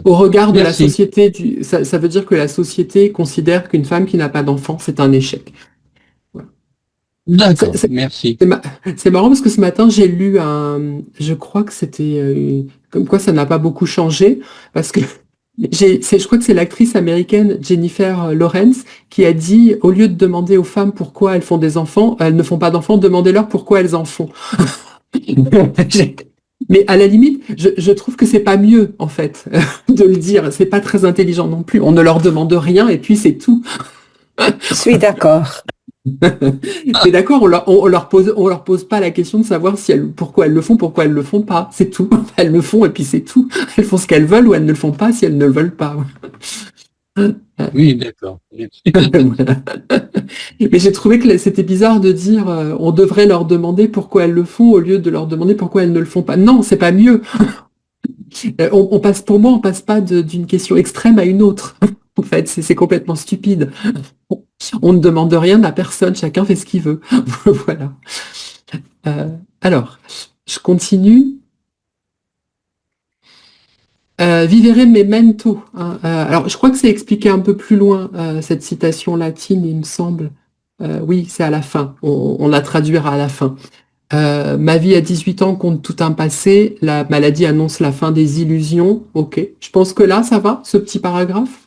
Au regard de la société, ça veut dire que la société considère qu'une femme qui n'a pas d'enfant, c'est un échec. D'accord, merci. C'est marrant parce que ce matin, j'ai lu je crois que c'était comme quoi ça n'a pas beaucoup changé, parce que je crois que c'est l'actrice américaine Jennifer Lawrence qui a dit, au lieu de demander aux femmes pourquoi elles font des enfants, elles ne font pas d'enfants, demandez-leur pourquoi elles en font. Mais à la limite, je trouve que c'est pas mieux, en fait, de le dire. C'est pas très intelligent non plus. On ne leur demande rien et puis c'est tout. Je suis d'accord. C'est d'accord, on leur pose pas la question de savoir pourquoi elles le font pas. C'est tout. Elles le font et puis c'est tout. Elles font ce qu'elles veulent ou elles ne le font pas si elles ne le veulent pas. Oui, d'accord. Voilà. Mais j'ai trouvé que c'était bizarre de dire on devrait leur demander pourquoi elles le font au lieu de leur demander pourquoi elles ne le font pas. Non, c'est pas mieux. Pour moi, on passe pas d'une question extrême à une autre. En fait, c'est complètement stupide. On ne demande rien à personne, chacun fait ce qu'il veut. Voilà. Alors, je continue. Vivere memento. Hein. Alors, je crois que c'est expliqué un peu plus loin, cette citation latine, il me semble. Oui, c'est à la fin. On la traduira à la fin. Ma vie à 18 ans compte tout un passé. La maladie annonce la fin des illusions. Ok. Je pense que là, ça va, ce petit paragraphe.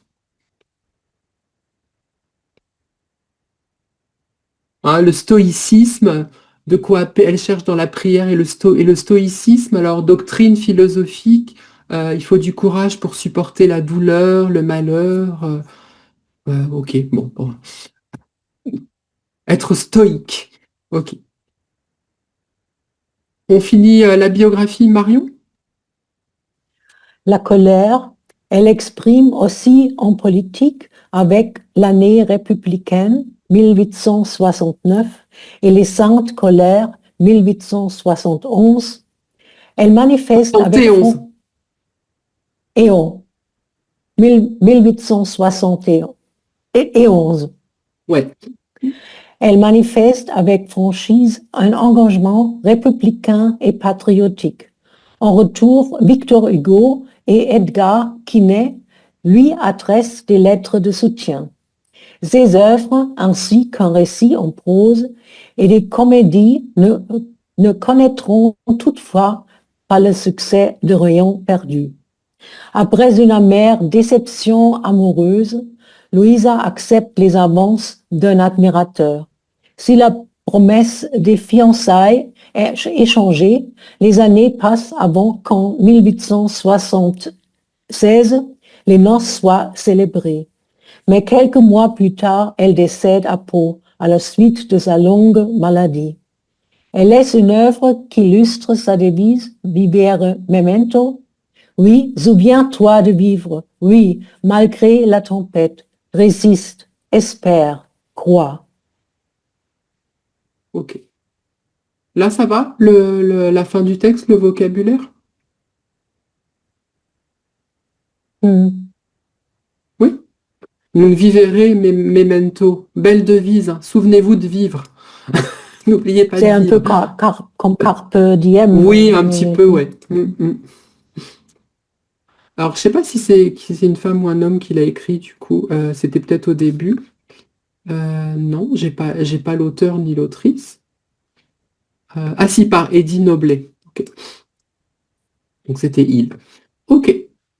Hein, le stoïcisme, de quoi elle cherche dans la prière et le stoïcisme. Alors, doctrine philosophique, il faut du courage pour supporter la douleur, le malheur. Ok, bon. Être stoïque. Ok. On finit la biographie Marion? La colère, elle exprime aussi en politique avec l'année républicaine 1869 et les saintes colères 1871. Elle manifeste avec 71. et 1871. Ouais. Elle manifeste avec franchise un engagement républicain et patriotique. En retour, Victor Hugo et Edgar Quinet lui adressent des lettres de soutien. Ses œuvres, ainsi qu'un récit en prose et des comédies, ne connaîtront toutefois pas le succès de Rayon perdu. Après une amère déception amoureuse, Louisa accepte les avances d'un admirateur. Si la promesse des fiançailles est échangée, les années passent avant qu'en 1876, les noces soient célébrées. Mais quelques mois plus tard, elle décède à Pau à la suite de sa longue maladie. Elle laisse une œuvre qui illustre sa devise Vivere memento. Oui, souviens-toi de vivre. Oui, malgré la tempête, résiste, espère, crois. Ok. Là, ça va, la fin du texte, le vocabulaire? Oui. Donc, vivere memento. Belle devise. Souvenez-vous de vivre. N'oubliez pas de C'est un vivre. peu comme carpe diem. Oui, un petit peu, ouais. Alors, je sais pas si c'est une femme ou un homme qui l'a écrit, du coup. C'était peut-être au début. Non, j'ai pas l'auteur ni l'autrice. Ah si, par Eddie Noblet. Ok. Donc, c'était il. Ok.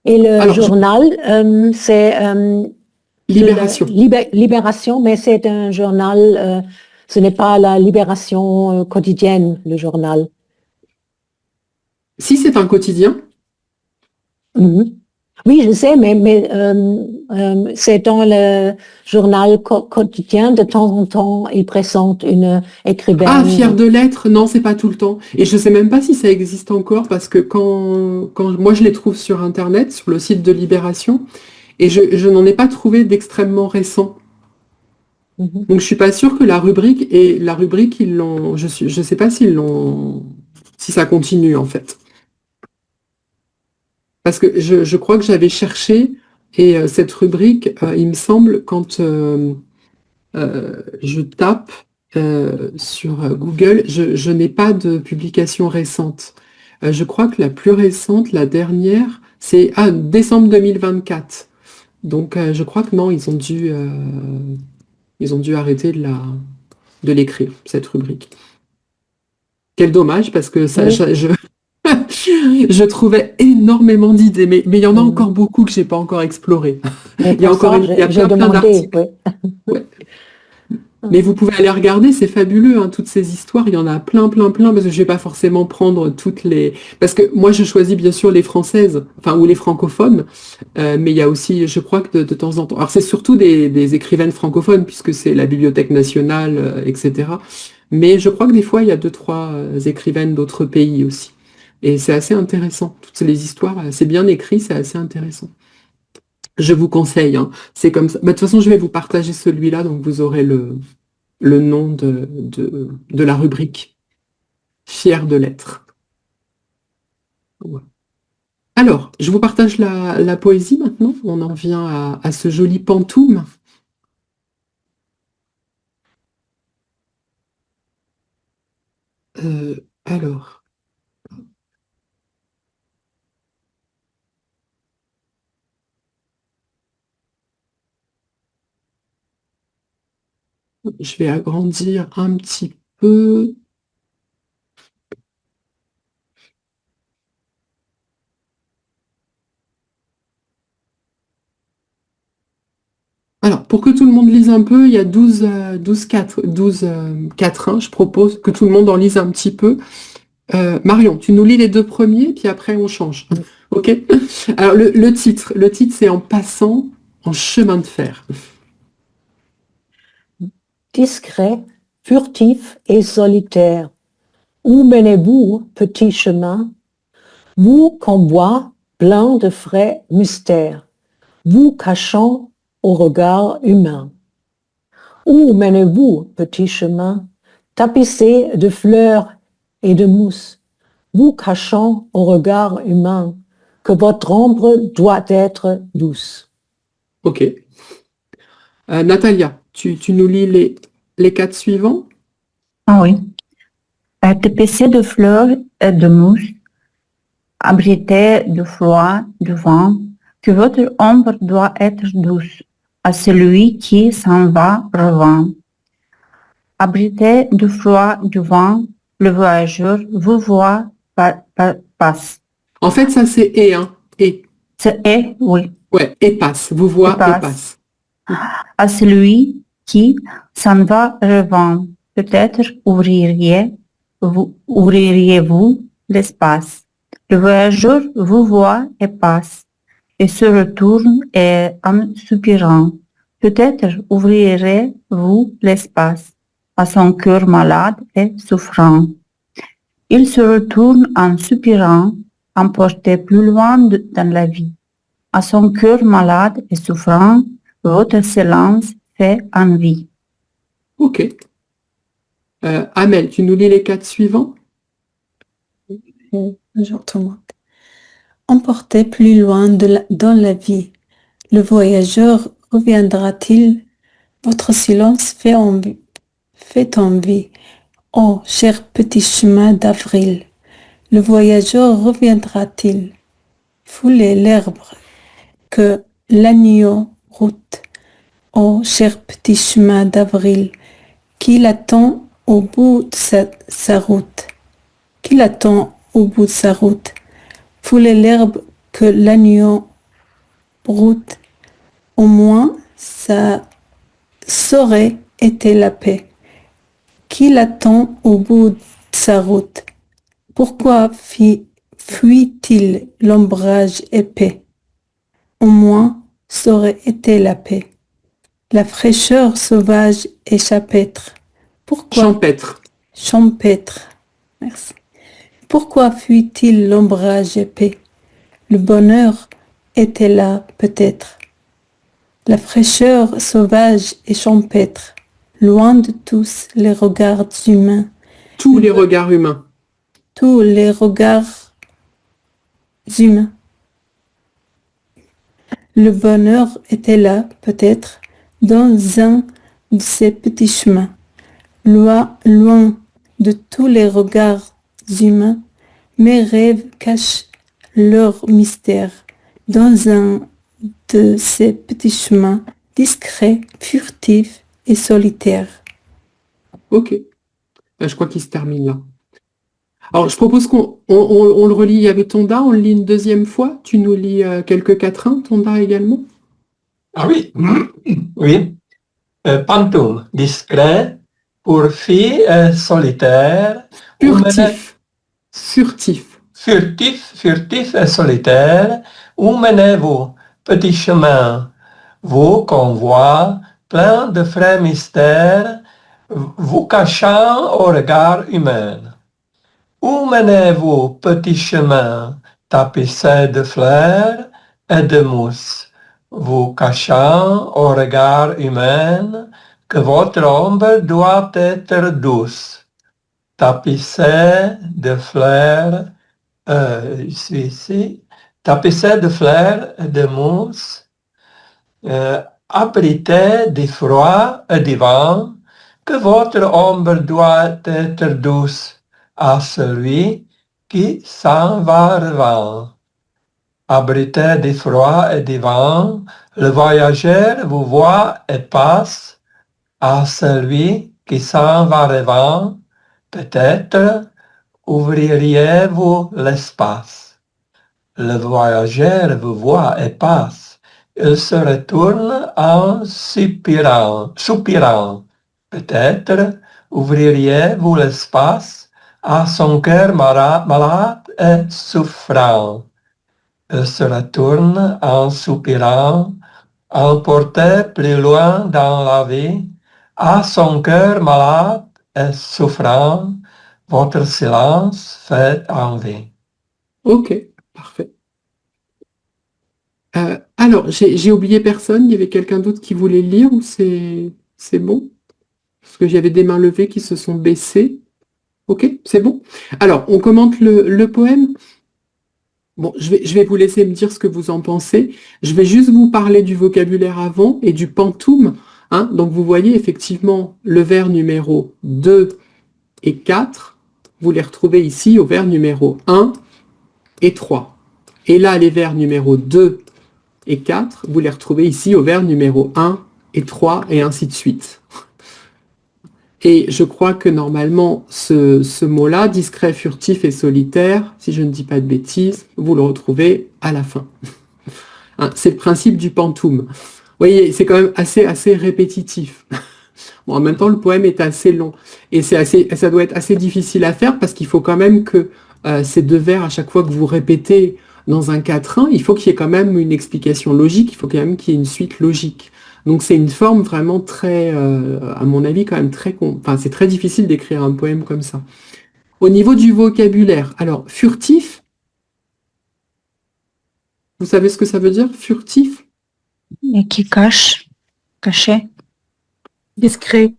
Et le Alors, journal, c'est Libération. Libération, mais c'est un journal, ce n'est pas la Libération quotidienne, le journal. Si c'est un quotidien, Oui, je sais, mais c'est dans le journal quotidien, de temps en temps, il présente une écrivaine. ah, fier de l'être, non, c'est pas tout le temps. Et je sais même pas si ça existe encore parce que quand moi je les trouve sur Internet, sur le site de Libération, et je n'en ai pas trouvé d'extrêmement récent. Donc je suis pas sûre que la rubrique ils l'ont, je sais pas si ça continue en fait. Parce que je crois que j'avais cherché et cette rubrique, il me semble, quand je tape sur Google, je n'ai pas de publication récente. Je crois que la plus récente, la dernière, c'est décembre 2024. Donc je crois que non, ils ont dû arrêter de l'écrire, cette rubrique. Quel dommage, parce que ça, Oui. je trouvais énormément d'idées, mais il y en a encore beaucoup que j'ai pas encore explorées. Mais Il y a pour encore ça, il y a j'ai plein demandé. d'articles. Oui. Ouais. Mais vous pouvez aller regarder, c'est fabuleux, hein, toutes ces histoires, il y en a plein, parce que je vais pas forcément prendre toutes les... Parce que moi, je choisis bien sûr les françaises, enfin, ou les francophones, mais il y a aussi, je crois que de temps en temps... Alors, c'est surtout des écrivaines francophones, puisque c'est la Bibliothèque nationale, etc. Mais je crois que des fois, il y a 2, 3 écrivaines d'autres pays aussi. Et c'est assez intéressant, toutes les histoires, c'est bien écrit, c'est assez intéressant. Je vous conseille, hein, c'est comme ça. Bah, de toute façon, je vais vous partager celui-là, donc vous aurez le nom de la rubrique. Fier de l'être. Voilà. Alors, je vous partage la poésie maintenant. On en vient à ce joli pantoum. Alors. Je vais agrandir un petit peu. Alors, pour que tout le monde lise un peu, il y a 4, je propose que tout le monde en lise un petit peu. Marion, tu nous lis les 2 premiers, puis après on change. OK? Alors, le titre c'est En passant en chemin de fer. Discret, furtif et solitaire. Où menez-vous, petit chemin? Vous convoi plein de frais mystères, vous cachant au regard humain. Où menez-vous, petit chemin, tapissé de fleurs et de mousse, vous cachant au regard humain que votre ombre doit être douce. OK. Natalia, tu nous lis les 4 suivants? Ah oui. Tapissé de fleurs et de mousse, abrité du froid, du vent, que votre ombre doit être douce à celui qui s'en va revend. Abrité du froid, du vent, le voyageur vous voit passe. En fait, ça c'est et, hein. Et. C'est et, oui. Ouais, et passe. Vous voit et passe. À celui qui s'en va revend. Peut-être ouvririez-vous l'espace. Le voyageur vous voit et passe, et se retourne et en soupirant. Peut-être ouvrirez-vous l'espace à son cœur malade et souffrant. Il se retourne en soupirant, emporté plus loin dans la vie. À son cœur malade et souffrant, votre silence fait envie. OK. Amel, tu nous lis les 4 suivants? J'entends. Emporté plus loin dans la vie, le voyageur reviendra-t-il? Votre silence fait envie. Oh, cher petit chemin d'avril, le voyageur reviendra-t-il? Foulez l'herbe que l'agneau route. Oh, cher petit chemin d'avril, qui l'attend au bout de sa route? Qui l'attend au bout de sa route? Foulez l'herbe que l'agneau route. Au moins, ça saurait été la paix. Qui l'attend au bout de sa route? Pourquoi fuit-il l'ombrage épais? Au moins, ça aurait été la paix. La fraîcheur sauvage et champêtre. Pourquoi? Champêtre. Champêtre. Merci. Pourquoi fuit-il l'ombrage épais? Le bonheur était là, peut-être. La fraîcheur sauvage et champêtre, loin de tous les regards humains. Tous les regards humains. Tous les regards humains. Le bonheur était là, peut-être, dans un de ces petits chemins, loin de tous les regards humains. Mes rêves cachent leur mystère dans un de ces petits chemins, discrets, furtifs et solitaires. OK. Je crois qu'il se termine là. Alors, je propose qu'on le relit. Il y avait Tonda, on le lit une deuxième fois. Tu nous lis quelques quatrains, Tonda également? Ah oui, oui. Pantoum, discret, pour fille solitaire. Furtif. Furtif. Furtif et solitaire. Où menez-vous, petit chemin? Vous convoi, plein de frais mystères, vous cachant au regard humain. Où menez-vous, petit chemin, tapissé de fleurs et de mousse, vous cachant au regard humain que votre ombre doit être douce, tapissé de fleurs, je suis ici, tapissé de fleurs et de mousse, abrité du froid et du vent, que votre ombre doit être douce à celui qui s'en va revend. Abrité du froid et du vent, le voyageur vous voit et passe, à celui qui s'en va revend, peut-être ouvririez-vous l'espace. Le voyageur vous voit et passe, il se retourne en soupirant. Peut-être ouvririez-vous l'espace à son cœur malade et souffrant. Il se retourne en soupirant, emporté plus loin dans la vie, à son cœur malade et souffrant, votre silence fait envie. Ok, parfait. Alors, j'ai oublié personne. Il y avait quelqu'un d'autre qui voulait lire ou c'est bon? Parce que j'avais des mains levées qui se sont baissées. Ok, c'est bon. Alors, on commente le poème. Bon, je vais vous laisser me dire ce que vous en pensez. Je vais juste vous parler du vocabulaire avant et du pantoum. Hein. Donc, vous voyez effectivement le vers numéro 2 et 4. Vous les retrouvez ici au vers numéro 1 et 3. Et là, les vers numéro 2 et 4, vous les retrouvez ici au vers numéro 1 et 3 et ainsi de suite. Et je crois que normalement, ce mot-là, discret, furtif et solitaire, si je ne dis pas de bêtises, vous le retrouvez à la fin. Hein, c'est le principe du pantoum. Vous voyez, c'est quand même assez répétitif. Bon, en même temps, le poème est assez long. Et ça doit être assez difficile à faire parce qu'il faut quand même que ces deux vers, à chaque fois que vous répétez dans un quatrain, il faut qu'il y ait quand même une explication logique, il faut quand même qu'il y ait une suite logique. Donc c'est une forme vraiment très, à mon avis, quand même très... Enfin, c'est très difficile d'écrire un poème comme ça. Au niveau du vocabulaire, alors, furtif, vous savez ce que ça veut dire, furtif? Et qui cache, caché. Discret.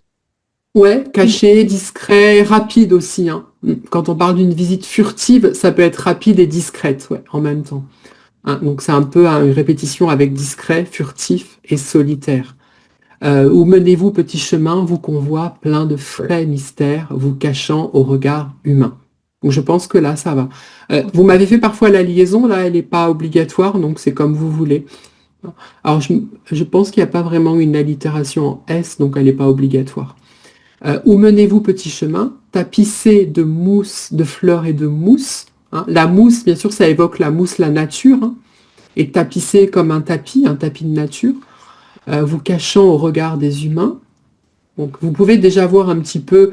Ouais, caché, discret, rapide aussi. Hein. Quand on parle d'une visite furtive, ça peut être rapide et discrète, ouais, en même temps. Hein, donc c'est un peu une répétition avec discret, furtif et solitaire. Où menez-vous, petit chemin, vous convoie plein de frais mystères, vous cachant au regard humain. Donc je pense que là, ça va. Vous m'avez fait parfois la liaison, là, elle n'est pas obligatoire, donc c'est comme vous voulez. Alors je pense qu'il n'y a pas vraiment une allitération en S, donc elle n'est pas obligatoire. Où menez-vous, petit chemin, tapissé de mousse, de fleurs et de mousse. Hein. La mousse, bien sûr, ça évoque la mousse, la nature, hein, et tapissé comme un tapis de nature. Vous cachant au regard des humains. Donc vous pouvez déjà voir un petit peu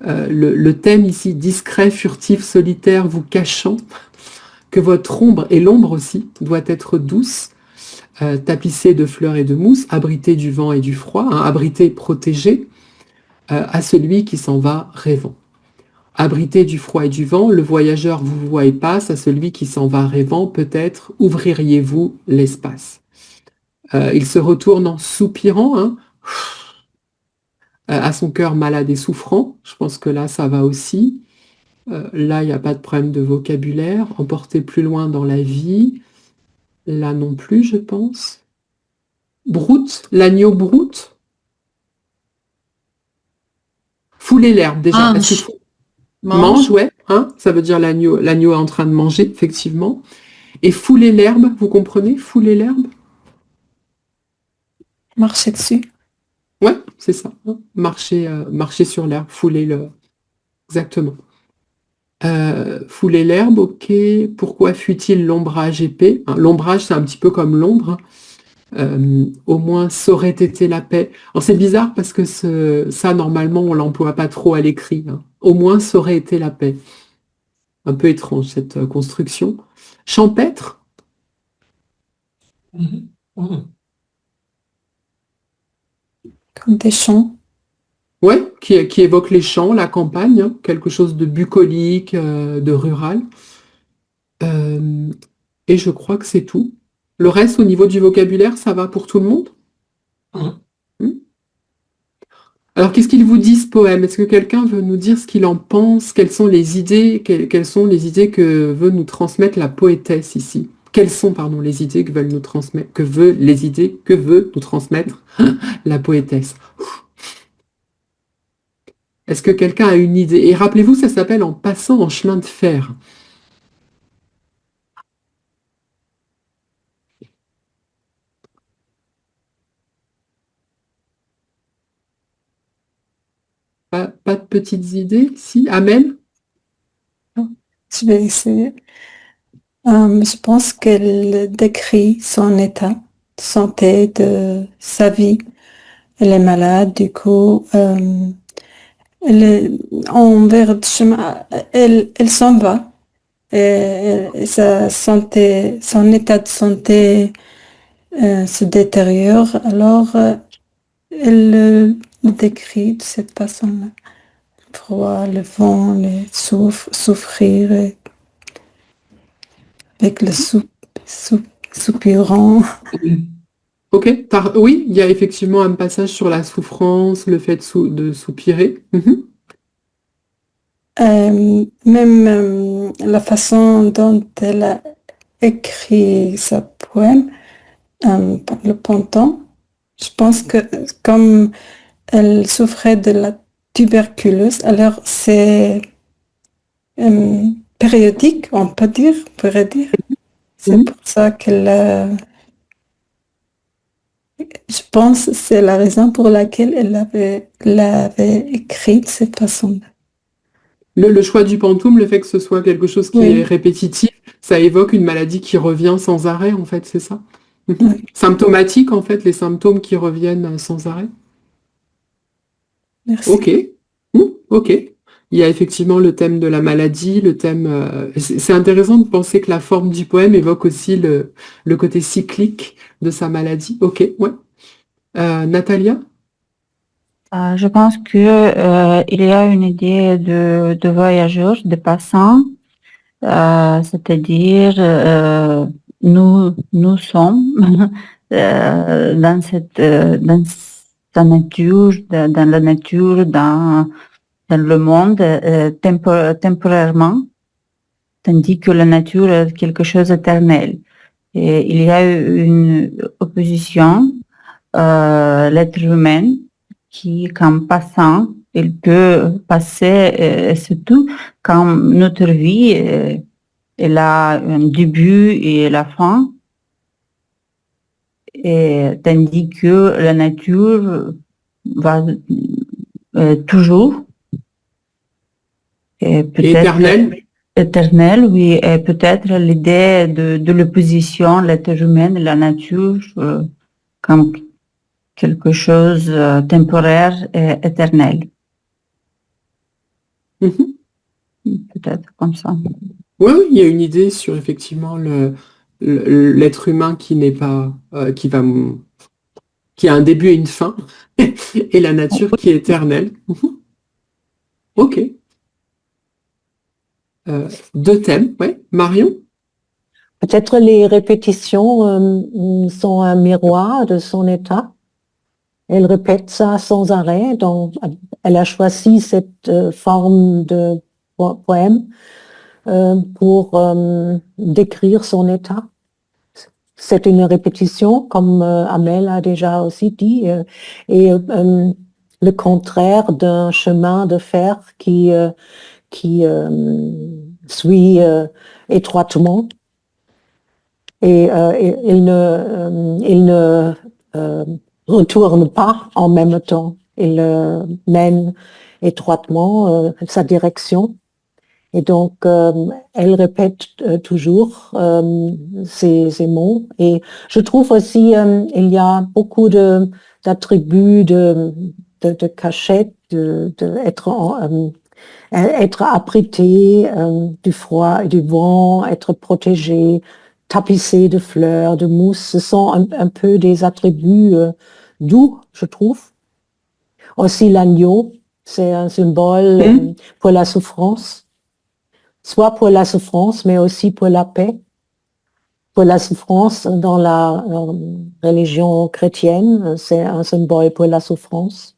le thème ici, discret, furtif, solitaire, vous cachant, que votre ombre, et l'ombre aussi, doit être douce, tapissée de fleurs et de mousse, abritée du vent et du froid, hein, abritée, protégée, à celui qui s'en va rêvant. Abrité du froid et du vent, le voyageur vous voit et passe, à celui qui s'en va rêvant, peut-être ouvririez-vous l'espace. Il se retourne en soupirant, hein, à son cœur malade et souffrant. Je pense que là, ça va aussi. Là, il n'y a pas de problème de vocabulaire. Emporté plus loin dans la vie. Là non plus, je pense. Broute, l'agneau broute. Fouler l'herbe, déjà. Mange. Mange, ouais. Hein, ça veut dire l'agneau est en train de manger, effectivement. Et fouler l'herbe, vous comprenez? Fouler l'herbe? Marcher dessus. Ouais, c'est ça. Hein. Marcher sur l'herbe, fouler le... Exactement. Fouler l'herbe, ok. Pourquoi fuit-il l'ombrage épais? Hein, l'ombrage, c'est un petit peu comme l'ombre. Au moins, ça aurait été la paix. Alors, c'est bizarre parce que ça, normalement, on l'emploie pas trop à l'écrit. Hein. Au moins, ça aurait été la paix. Un peu étrange, cette construction. Champêtre? Comme des champs. Ouais, qui évoque les champs, la campagne, hein, quelque chose de bucolique, de rural. Et je crois que c'est tout. Le reste, au niveau du vocabulaire, ça va pour tout le monde? Alors, qu'est-ce qu'il vous dit, ce poème? Est-ce que quelqu'un veut nous dire ce qu'il en pense? Quelles sont les idées que veut nous transmettre la poétesse ici? Quelles sont, pardon, les idées que veut nous transmettre la poétesse? Est-ce que quelqu'un a une idée? Et rappelez-vous, ça s'appelle En passant en chemin de fer. Pas de petites idées? Si? Amel? Je vais essayer. Je pense qu'elle décrit son état de santé, de sa vie. Elle est malade, du coup, elle est en vers du chemin, elle s'en va. Et sa santé, son état de santé se détériore, alors elle le décrit de cette façon-là. Le froid, le vent, le souffrir avec le soupirant. Ok, oui, il y a effectivement un passage sur la souffrance, le fait de soupirer. Mhm. Même la façon dont elle a écrit sa poème, le Pantan, je pense que comme elle souffrait de la tuberculose, alors c'est périodique, on pourrait dire. C'est pour ça qu'elle, je pense, que c'est la raison pour laquelle elle l'avait écrit de cette façon-là. Le choix du pantoum, le fait que ce soit quelque chose qui est répétitif, ça évoque une maladie qui revient sans arrêt, en fait, c'est ça? Oui. Symptomatique, en fait, les symptômes qui reviennent sans arrêt? Merci. Ok. Ok. Il y a effectivement le thème de la maladie, le thème... c'est intéressant de penser que la forme du poème évoque aussi le côté cyclique de sa maladie. Ok, ouais. Natalia? Je pense que il y a une idée de voyageurs, de passants, c'est-à-dire nous sommes dans sa nature, dans la nature, dans le monde temporairement, tandis que la nature est quelque chose d'éternel. Et il y a une opposition, l'être humain, qui, comme passant, il peut passer, et surtout quand notre vie, elle a un début et la fin, et tandis que la nature va toujours, et peut-être éternelle, oui, et peut-être l'idée de l'opposition, l'être humain et la nature, comme quelque chose de temporaire et éternel. Peut-être comme ça. Oui, il y a une idée sur effectivement l'être humain qui n'est pas, qui a un début et une fin, et la nature qui est éternelle. Ok. Deux thèmes, ouais. Marion? Peut-être les répétitions sont un miroir de son état. Elle répète ça sans arrêt, donc elle a choisi cette forme de poème pour décrire son état. C'est une répétition, comme Amel a déjà aussi dit, et le contraire d'un chemin de fer qui suit étroitement. Et il ne retourne pas en même temps. Il mène étroitement sa direction. Et donc, elle répète toujours ces mots. Et je trouve aussi il y a beaucoup d'attributs de cachette, être abrité du froid et du vent, être protégé, tapissé de fleurs, de mousse. Ce sont un peu des attributs doux, je trouve. Aussi l'agneau, c'est un symbole pour la souffrance, soit pour la souffrance, mais aussi pour la paix. Pour la souffrance, dans la religion chrétienne, c'est un symbole pour la souffrance.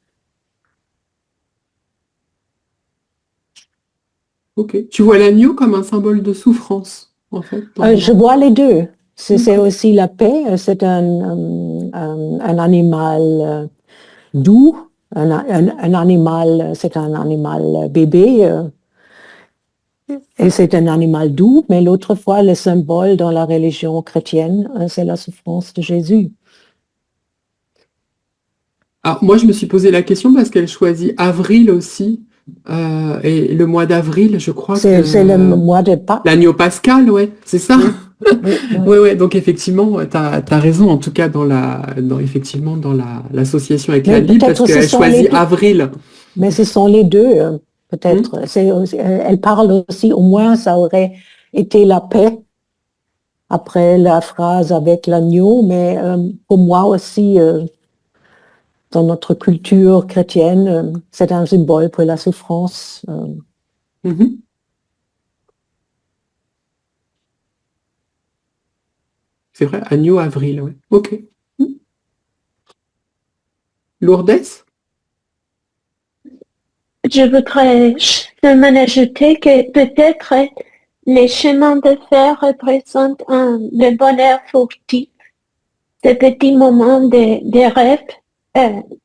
Ok. Tu vois l'agneau comme un symbole de souffrance, en fait? Je vois les deux. C'est aussi la paix. C'est un animal doux. Un animal, c'est un animal bébé. Et c'est un animal doux. Mais l'autre fois, le symbole dans la religion chrétienne, c'est la souffrance de Jésus. Alors, moi, je me suis posé la question parce qu'elle choisit avril aussi Et le mois d'avril, je crois C'est le que mois de Pâques. l'agneau pascal, ouais, c'est ça. Oui, Ouais, ouais, donc effectivement, tu as raison, en tout cas effectivement dans l'association avec Mais la Bible, parce peut-être ce qu'elle sont choisit les deux. avril. Mais ce sont les deux, peut-être. Elle parle aussi, au moins ça aurait été la paix après la phrase avec l'agneau, mais pour moi aussi, dans notre culture chrétienne, c'est un symbole pour la souffrance. Mhm. C'est vrai, agneau avril, ouais. Ok. Lourdes? Je voudrais seulement ajouter que peut-être les chemins de fer représentent le bonheur furtif, ce petit moment de rêve,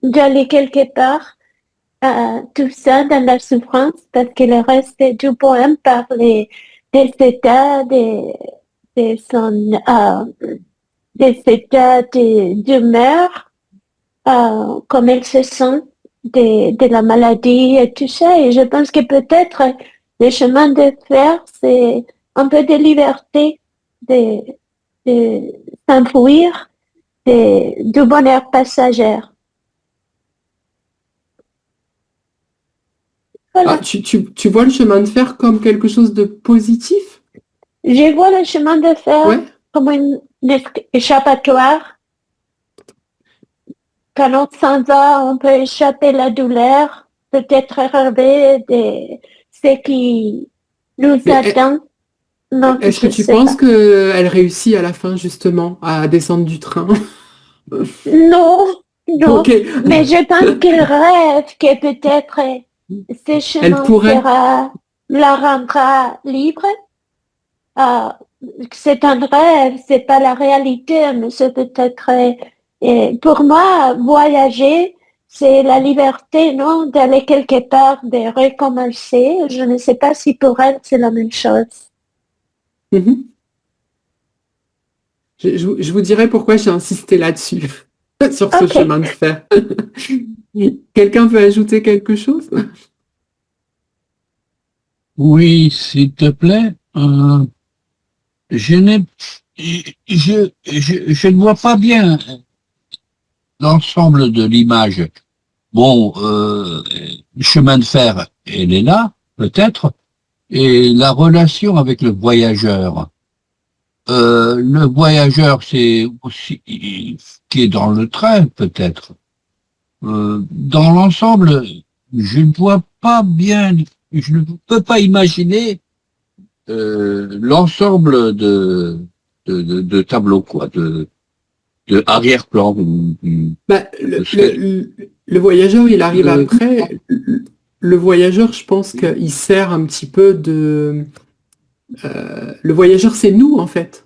d'aller quelque part, tout ça dans la souffrance, parce que le reste du poème parle des états, des états d'humeur, comme elle se sent de la maladie et tout ça. Et je pense que peut-être le chemin de fer, c'est un peu de liberté, de s'enfuir du bonheur passager. Voilà. Ah, tu vois le chemin de fer comme quelque chose de positif? Je vois le chemin de fer Ouais. comme une échappatoire. Quand on s'en va, on peut échapper la douleur, peut-être rêver de ce qui nous Mais attend. Non, est-ce que je tu sais penses pas. qu'elle réussit à la fin, justement, à descendre du train? Non, non, Ok. mais je pense qu'elle rêve que peut-être ce Elle chemin pourrait. la rendra libre. Euh, c'est un rêve, c'est pas la réalité, mais c'est peut-être. Pour moi, voyager, c'est la liberté, non, d'aller quelque part, de recommencer. Je ne sais pas si pour elle c'est la même chose. Mhm. Je vous dirai pourquoi j'ai insisté là-dessus, sur ce Ok. chemin de fer. Quelqu'un veut ajouter quelque chose? Oui, s'il te plaît. Je n'ai, je ne vois pas bien l'ensemble de l'image. Bon, le chemin de fer, elle est là, peut-être, et la relation avec le voyageur. Le voyageur, c'est aussi qui est dans le train, peut-être. Dans l'ensemble, je ne vois pas bien, je ne peux pas imaginer l'ensemble de tableaux, quoi, de arrière-plan. Bah, le voyageur, il arrive après. Le voyageur, je pense qu'il sert un petit peu de... le voyageur, c'est nous, en fait.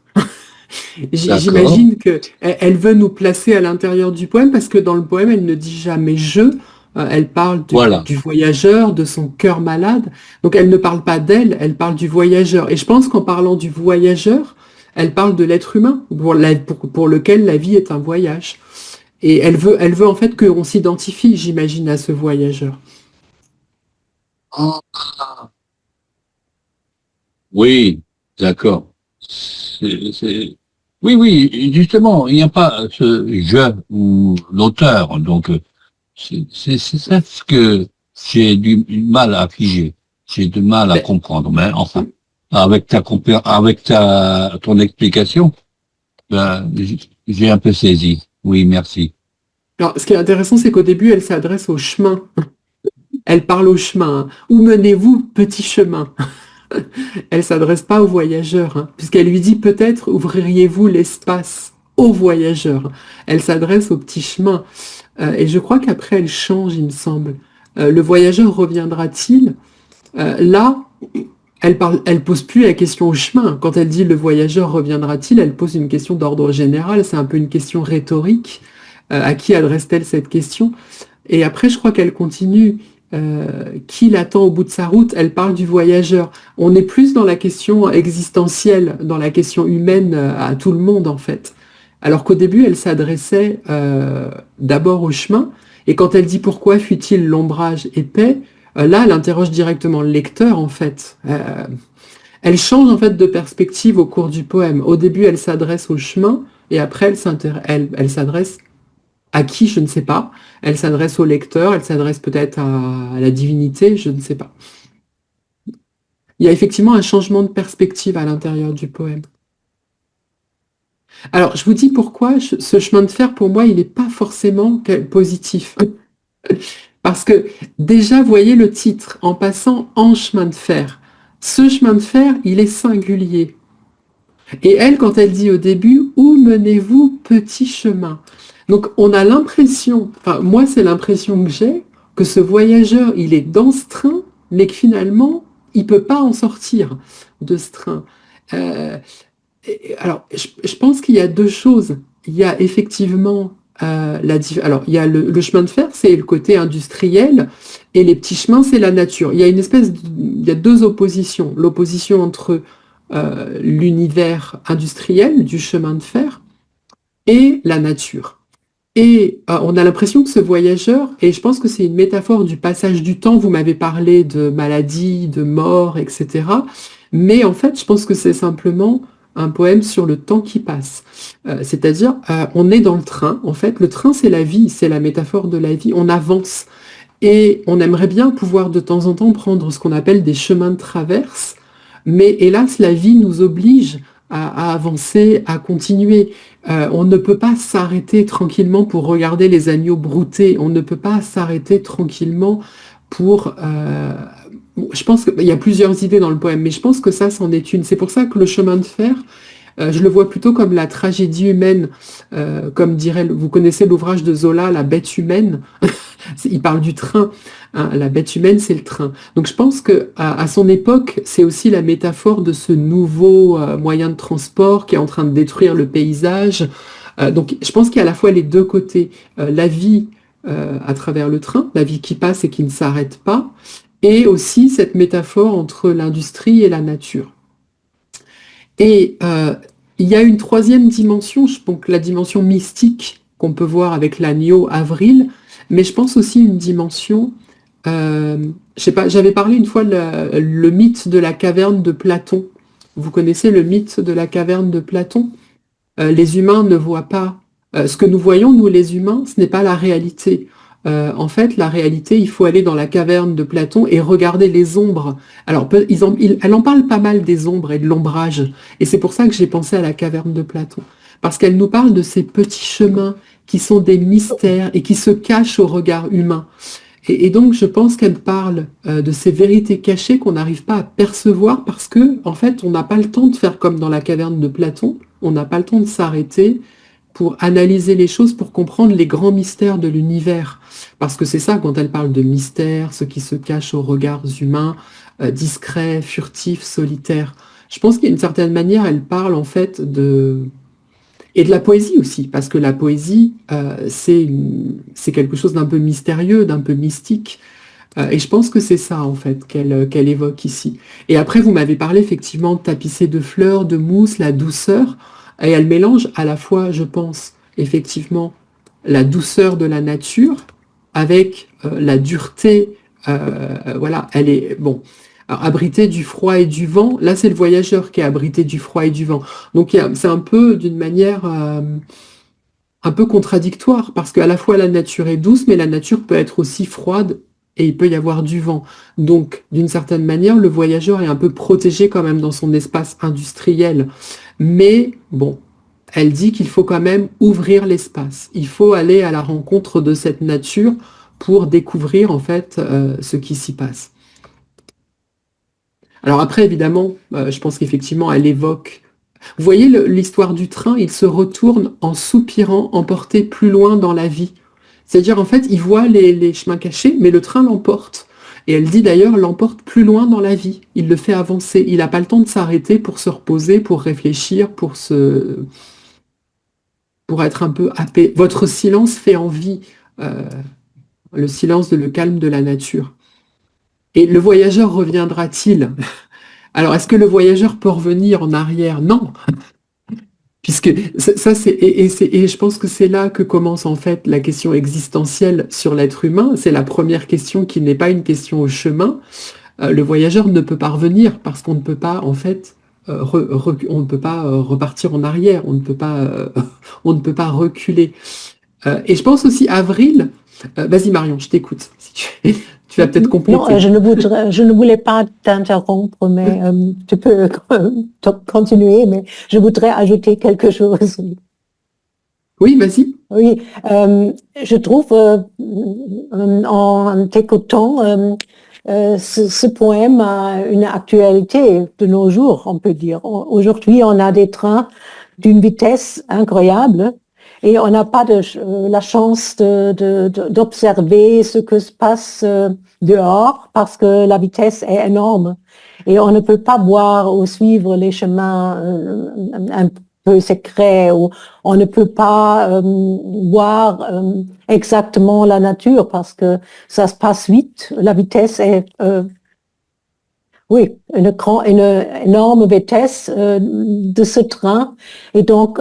J'imagine qu'elle veut nous placer à l'intérieur du poème parce que dans le poème, elle ne dit jamais je. Elle parle du voyageur, de son cœur malade. Donc elle ne parle pas d'elle, elle parle du voyageur. Et je pense qu'en parlant du voyageur, elle parle de l'être humain pour lequel la vie est un voyage. Et elle veut en fait qu'on s'identifie, j'imagine, à ce voyageur. Oui, d'accord. Oui, oui, justement, il n'y a pas ce je ou l'auteur. Donc, c'est ça ce que j'ai du mal à figer. J'ai du mal à comprendre. Mais enfin, avec ton explication, ben, j'ai un peu saisi. Oui, merci. Alors, ce qui est intéressant, c'est qu'au début, elle s'adresse au chemin. Elle parle au chemin. Où menez-vous, petit chemin? Elle s'adresse pas au voyageur, hein, puisqu'elle lui dit peut-être ouvririez-vous l'espace aux voyageurs. Elle s'adresse au petit chemin. Et je crois qu'après, elle change, il me semble. Le voyageur reviendra-t-il? Là, elle pose plus la question au chemin. Quand elle dit le voyageur reviendra-t-il, elle pose une question d'ordre général. C'est un peu une question rhétorique. À qui adresse-t-elle cette question? Et après, je crois qu'elle continue. Qui l'attend au bout de sa route? Elle parle du voyageur. On est plus dans la question existentielle, dans la question humaine à tout le monde, en fait. Alors qu'au début, elle s'adressait d'abord au chemin. Et quand elle dit pourquoi fuit-il l'ombrage épais, Là, elle interroge directement le lecteur, en fait. Elle change, en fait, de perspective au cours du poème. Au début, elle s'adresse au chemin, et après, elle s'adresse à qui, je ne sais pas. Elle s'adresse au lecteur, elle s'adresse peut-être à la divinité, je ne sais pas. Il y a effectivement un changement de perspective à l'intérieur du poème. Alors, je vous dis pourquoi ce chemin de fer, pour moi, il n'est pas forcément positif. Parce que, déjà, voyez le titre, en passant en chemin de fer. Ce chemin de fer, il est singulier. Et elle, quand elle dit au début, « Où menez-vous, petit chemin ?» Donc, on a l'impression, enfin, moi, c'est l'impression que j'ai, que ce voyageur, il est dans ce train, mais que finalement, il ne peut pas en sortir de ce train. Alors, je pense qu'il y a deux choses. Il y a effectivement alors, il y a le chemin de fer, c'est le côté industriel, et les petits chemins, c'est la nature. Il y a il y a deux oppositions. L'opposition entre l'univers industriel du chemin de fer et la nature. Et on a l'impression que ce voyageur, et je pense que c'est une métaphore du passage du temps, vous m'avez parlé de maladie, de mort, etc. Mais en fait, je pense que c'est simplement un poème sur le temps qui passe. C'est-à-dire, on est dans le train. En fait, le train, c'est la vie, c'est la métaphore de la vie. On avance. Et on aimerait bien pouvoir de temps en temps prendre ce qu'on appelle des chemins de traverse. Mais hélas, la vie nous oblige à avancer, à continuer. On ne peut pas s'arrêter tranquillement pour regarder les agneaux brouter. On ne peut pas s'arrêter tranquillement pour... je pense qu'il y a plusieurs idées dans le poème, mais je pense que ça, c'en est une. C'est pour ça que le chemin de fer, je le vois plutôt comme la tragédie humaine, comme dirait, vous connaissez l'ouvrage de Zola, La bête humaine. Il parle du train. Hein, la bête humaine, c'est le train. Donc je pense qu'à son époque, c'est aussi la métaphore de ce nouveau moyen de transport qui est en train de détruire le paysage. Donc je pense qu'il y a à la fois les deux côtés. La vie à travers le train, la vie qui passe et qui ne s'arrête pas, et aussi cette métaphore entre l'industrie et la nature. Et il y a une troisième dimension, donc la dimension mystique qu'on peut voir avec l'agneau Avril, mais je pense aussi une dimension, je sais pas, j'avais parlé une fois le mythe de la caverne de Platon. Vous connaissez le mythe de la caverne de Platon? Les humains ne voient pas, ce que nous voyons, nous les humains, ce n'est pas la réalité. En fait, la réalité, il faut aller dans la caverne de Platon et regarder les ombres. Alors, elle en parle pas mal des ombres et de l'ombrage, et c'est pour ça que j'ai pensé à la caverne de Platon, parce qu'elle nous parle de ces petits chemins qui sont des mystères et qui se cachent au regard humain. Et donc, je pense qu'elle parle de ces vérités cachées qu'on n'arrive pas à percevoir parce que, en fait, on n'a pas le temps de faire comme dans la caverne de Platon, on n'a pas le temps de s'arrêter pour analyser les choses, pour comprendre les grands mystères de l'univers. Parce que c'est ça, quand elle parle de mystères, ce qui se cache aux regards humains, discrets, furtifs, solitaires. Je pense qu'd'une certaine manière, elle parle en fait et de la poésie aussi, parce que la poésie, c'est quelque chose d'un peu mystérieux, d'un peu mystique. Et je pense que c'est ça, en fait, qu'elle évoque ici. Et après, vous m'avez parlé, effectivement, tapissé de fleurs, de mousse, la douceur. Et elle mélange à la fois, je pense, effectivement, la douceur de la nature avec la dureté. Voilà, elle est, bon, alors, abritée du froid et du vent. Là, c'est le voyageur qui est abrité du froid et du vent. Donc, c'est un peu, d'une manière un peu contradictoire, parce qu'à la fois la nature est douce, mais la nature peut être aussi froide et il peut y avoir du vent. Donc, d'une certaine manière, le voyageur est un peu protégé quand même dans son espace industriel. Mais, bon, elle dit qu'il faut quand même ouvrir l'espace. Il faut aller à la rencontre de cette nature pour découvrir, en fait, ce qui s'y passe. Alors après, évidemment, je pense qu'effectivement, elle évoque... Vous voyez l'histoire du train, il se retourne en soupirant, emporté plus loin dans la vie. C'est-à-dire, en fait, il voit les chemins cachés, mais le train l'emporte. Et elle dit d'ailleurs, l'emporte plus loin dans la vie. Il le fait avancer. Il n'a pas le temps de s'arrêter pour se reposer, pour réfléchir, pour être un peu happé. Votre silence fait envie. Le silence, le calme de la nature. Et le voyageur reviendra-t-il? Alors, est-ce que le voyageur peut revenir en arrière? Non. Puisque et je pense que c'est là que commence en fait la question existentielle sur l'être humain. C'est la première question qui n'est pas une question au chemin. Le voyageur ne peut pas revenir parce qu'on ne peut pas en fait on ne peut pas repartir en arrière, on ne peut pas on ne peut pas reculer. Et je pense aussi Avril. Vas-y Marion, je t'écoute. Si tu vas peut-être compléter. Non, je ne voulais pas t'interrompre, mais tu peux continuer, mais je voudrais ajouter quelque chose. Oui, vas-y. Oui, je trouve en t'écoutant, ce poème a une actualité de nos jours, on peut dire. Aujourd'hui, on a des trains d'une vitesse incroyable et on n'a pas la chance d'observer ce que se passe dehors parce que la vitesse est énorme. Et on ne peut pas voir ou suivre les chemins un peu secrets, ou on ne peut pas voir exactement la nature parce que ça se passe vite. La vitesse est, oui, une énorme vitesse de ce train. Et donc,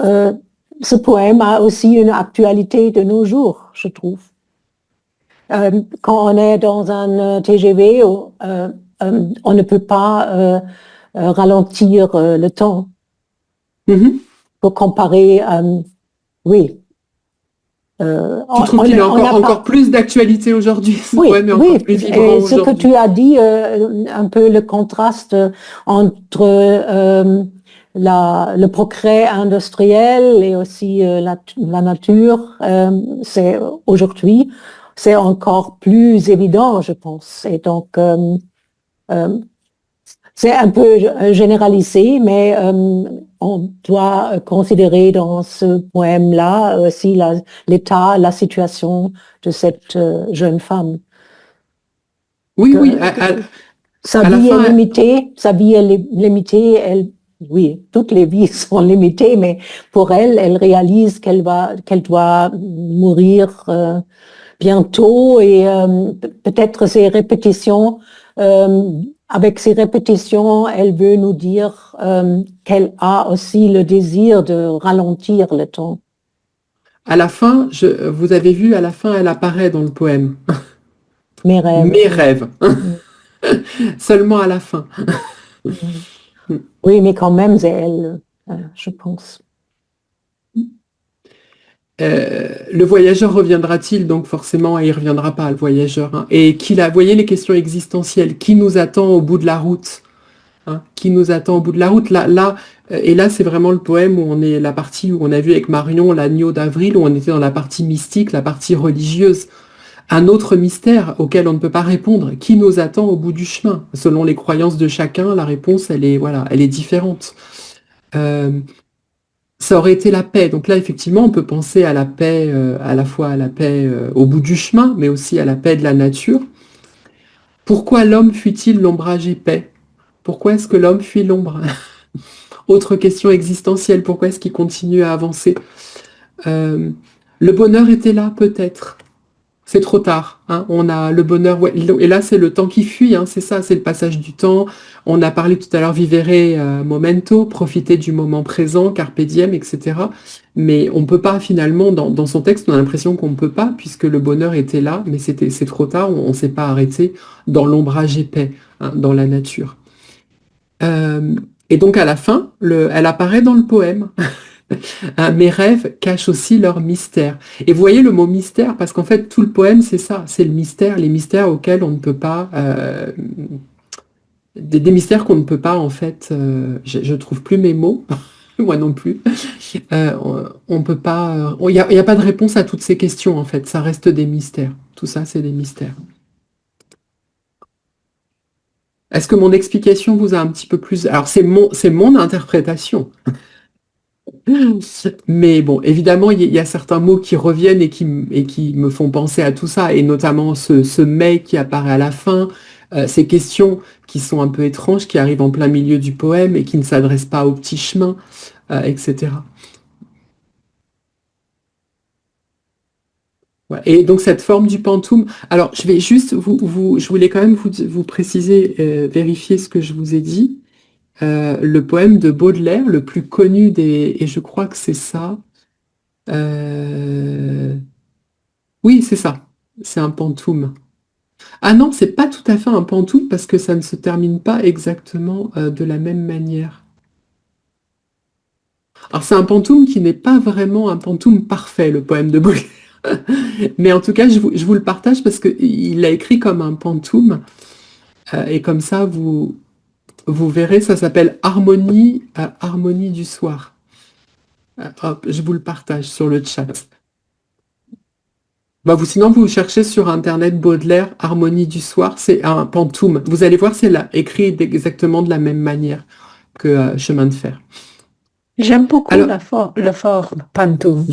ce poème a aussi une actualité de nos jours, je trouve. Quand on est dans un TGV, on ne peut pas ralentir le temps. Mm-hmm. Pour comparer, oui. Tu trouves qu'il a encore plus d'actualité aujourd'hui, ce poème est encore plus vibrant aujourd'hui. Ce que tu as dit, un peu le contraste entre le progrès industriel et aussi la nature, c'est aujourd'hui, c'est encore plus évident, je pense. Et donc, c'est un peu généralisé, mais on doit considérer dans ce poème-là aussi l'état, la situation de cette jeune femme. Oui, oui. Sa vie est limitée, oui, toutes les vies sont limitées, mais pour elle, elle réalise qu'elle doit mourir bientôt et peut-être ces répétitions, avec ces répétitions, elle veut nous dire qu'elle a aussi le désir de ralentir le temps. À la fin, vous avez vu, à la fin, elle apparaît dans le poème. Mes rêves. Mes rêves. Seulement à la fin. Oui, mais quand même, c'est elle, je pense. Le voyageur reviendra-t-il? Donc forcément, il ne reviendra pas, le voyageur. Hein. Et voyez les questions existentielles. Qui nous attend au bout de la route? Hein, qui nous attend au bout de la route? Et là, c'est vraiment le poème où on est la partie où on a vu avec Marion l'agneau d'Avril, où on était dans la partie mystique, la partie religieuse. Un autre mystère auquel on ne peut pas répondre. Qui nous attend au bout du chemin? Selon les croyances de chacun, la réponse, elle est différente. Ça aurait été la paix. Donc là, effectivement, on peut penser à la paix, à la fois à la paix au bout du chemin, mais aussi à la paix de la nature. Pourquoi l'homme fuit-il l'ombrage épais? Pourquoi est-ce que l'homme fuit l'ombre? Autre question existentielle, pourquoi est-ce qu'il continue à avancer? Le bonheur était là, peut-être. C'est trop tard. Hein. On a le bonheur, ouais, et là c'est le temps qui fuit, hein, c'est ça, c'est le passage du temps. On a parlé tout à l'heure vivere momento, profiter du moment présent, carpe diem, etc. Mais on ne peut pas finalement, dans son texte, on a l'impression qu'on ne peut pas, puisque le bonheur était là, mais c'est trop tard, on ne s'est pas arrêté dans l'ombrage épais, hein, dans la nature. Et donc à la fin, elle apparaît dans le poème. Mes rêves cachent aussi leur mystère. Et vous voyez le mot mystère, parce qu'en fait, tout le poème, c'est ça, c'est le mystère, les mystères auxquels on ne peut pas... des mystères qu'on ne peut pas, en fait... je trouve plus mes mots, moi non plus. On peut pas... Il n'y a pas de réponse à toutes ces questions, en fait. Ça reste des mystères. Tout ça, c'est des mystères. Est-ce que mon explication vous a un petit peu plus... Alors, c'est mon interprétation. Mais bon, évidemment, il y a certains mots qui reviennent et qui me font penser à tout ça, et notamment ce mais qui apparaît à la fin, ces questions qui sont un peu étranges, qui arrivent en plein milieu du poème et qui ne s'adressent pas au petit chemin, etc. Voilà. Et donc cette forme du pantoum, alors je vais juste, je voulais quand même vous préciser, vérifier ce que je vous ai dit. le poème de Baudelaire, le plus connu et je crois que c'est ça. Oui, c'est ça. C'est un pantoum. Ah non, c'est pas tout à fait un pantoum parce que ça ne se termine pas exactement de la même manière. Alors c'est un pantoum qui n'est pas vraiment un pantoum parfait, le poème de Baudelaire. Mais en tout cas, je vous le partage parce qu'il l'a écrit comme un pantoum. Et comme ça, vous verrez, ça s'appelle Harmonie, Harmonie du soir. Hop, je vous le partage sur le chat. Bah sinon, vous cherchez sur Internet Baudelaire, Harmonie du soir, c'est un pantoum. Vous allez voir, c'est là, écrit exactement de la même manière que Chemin de fer. J'aime beaucoup la forme pantoum.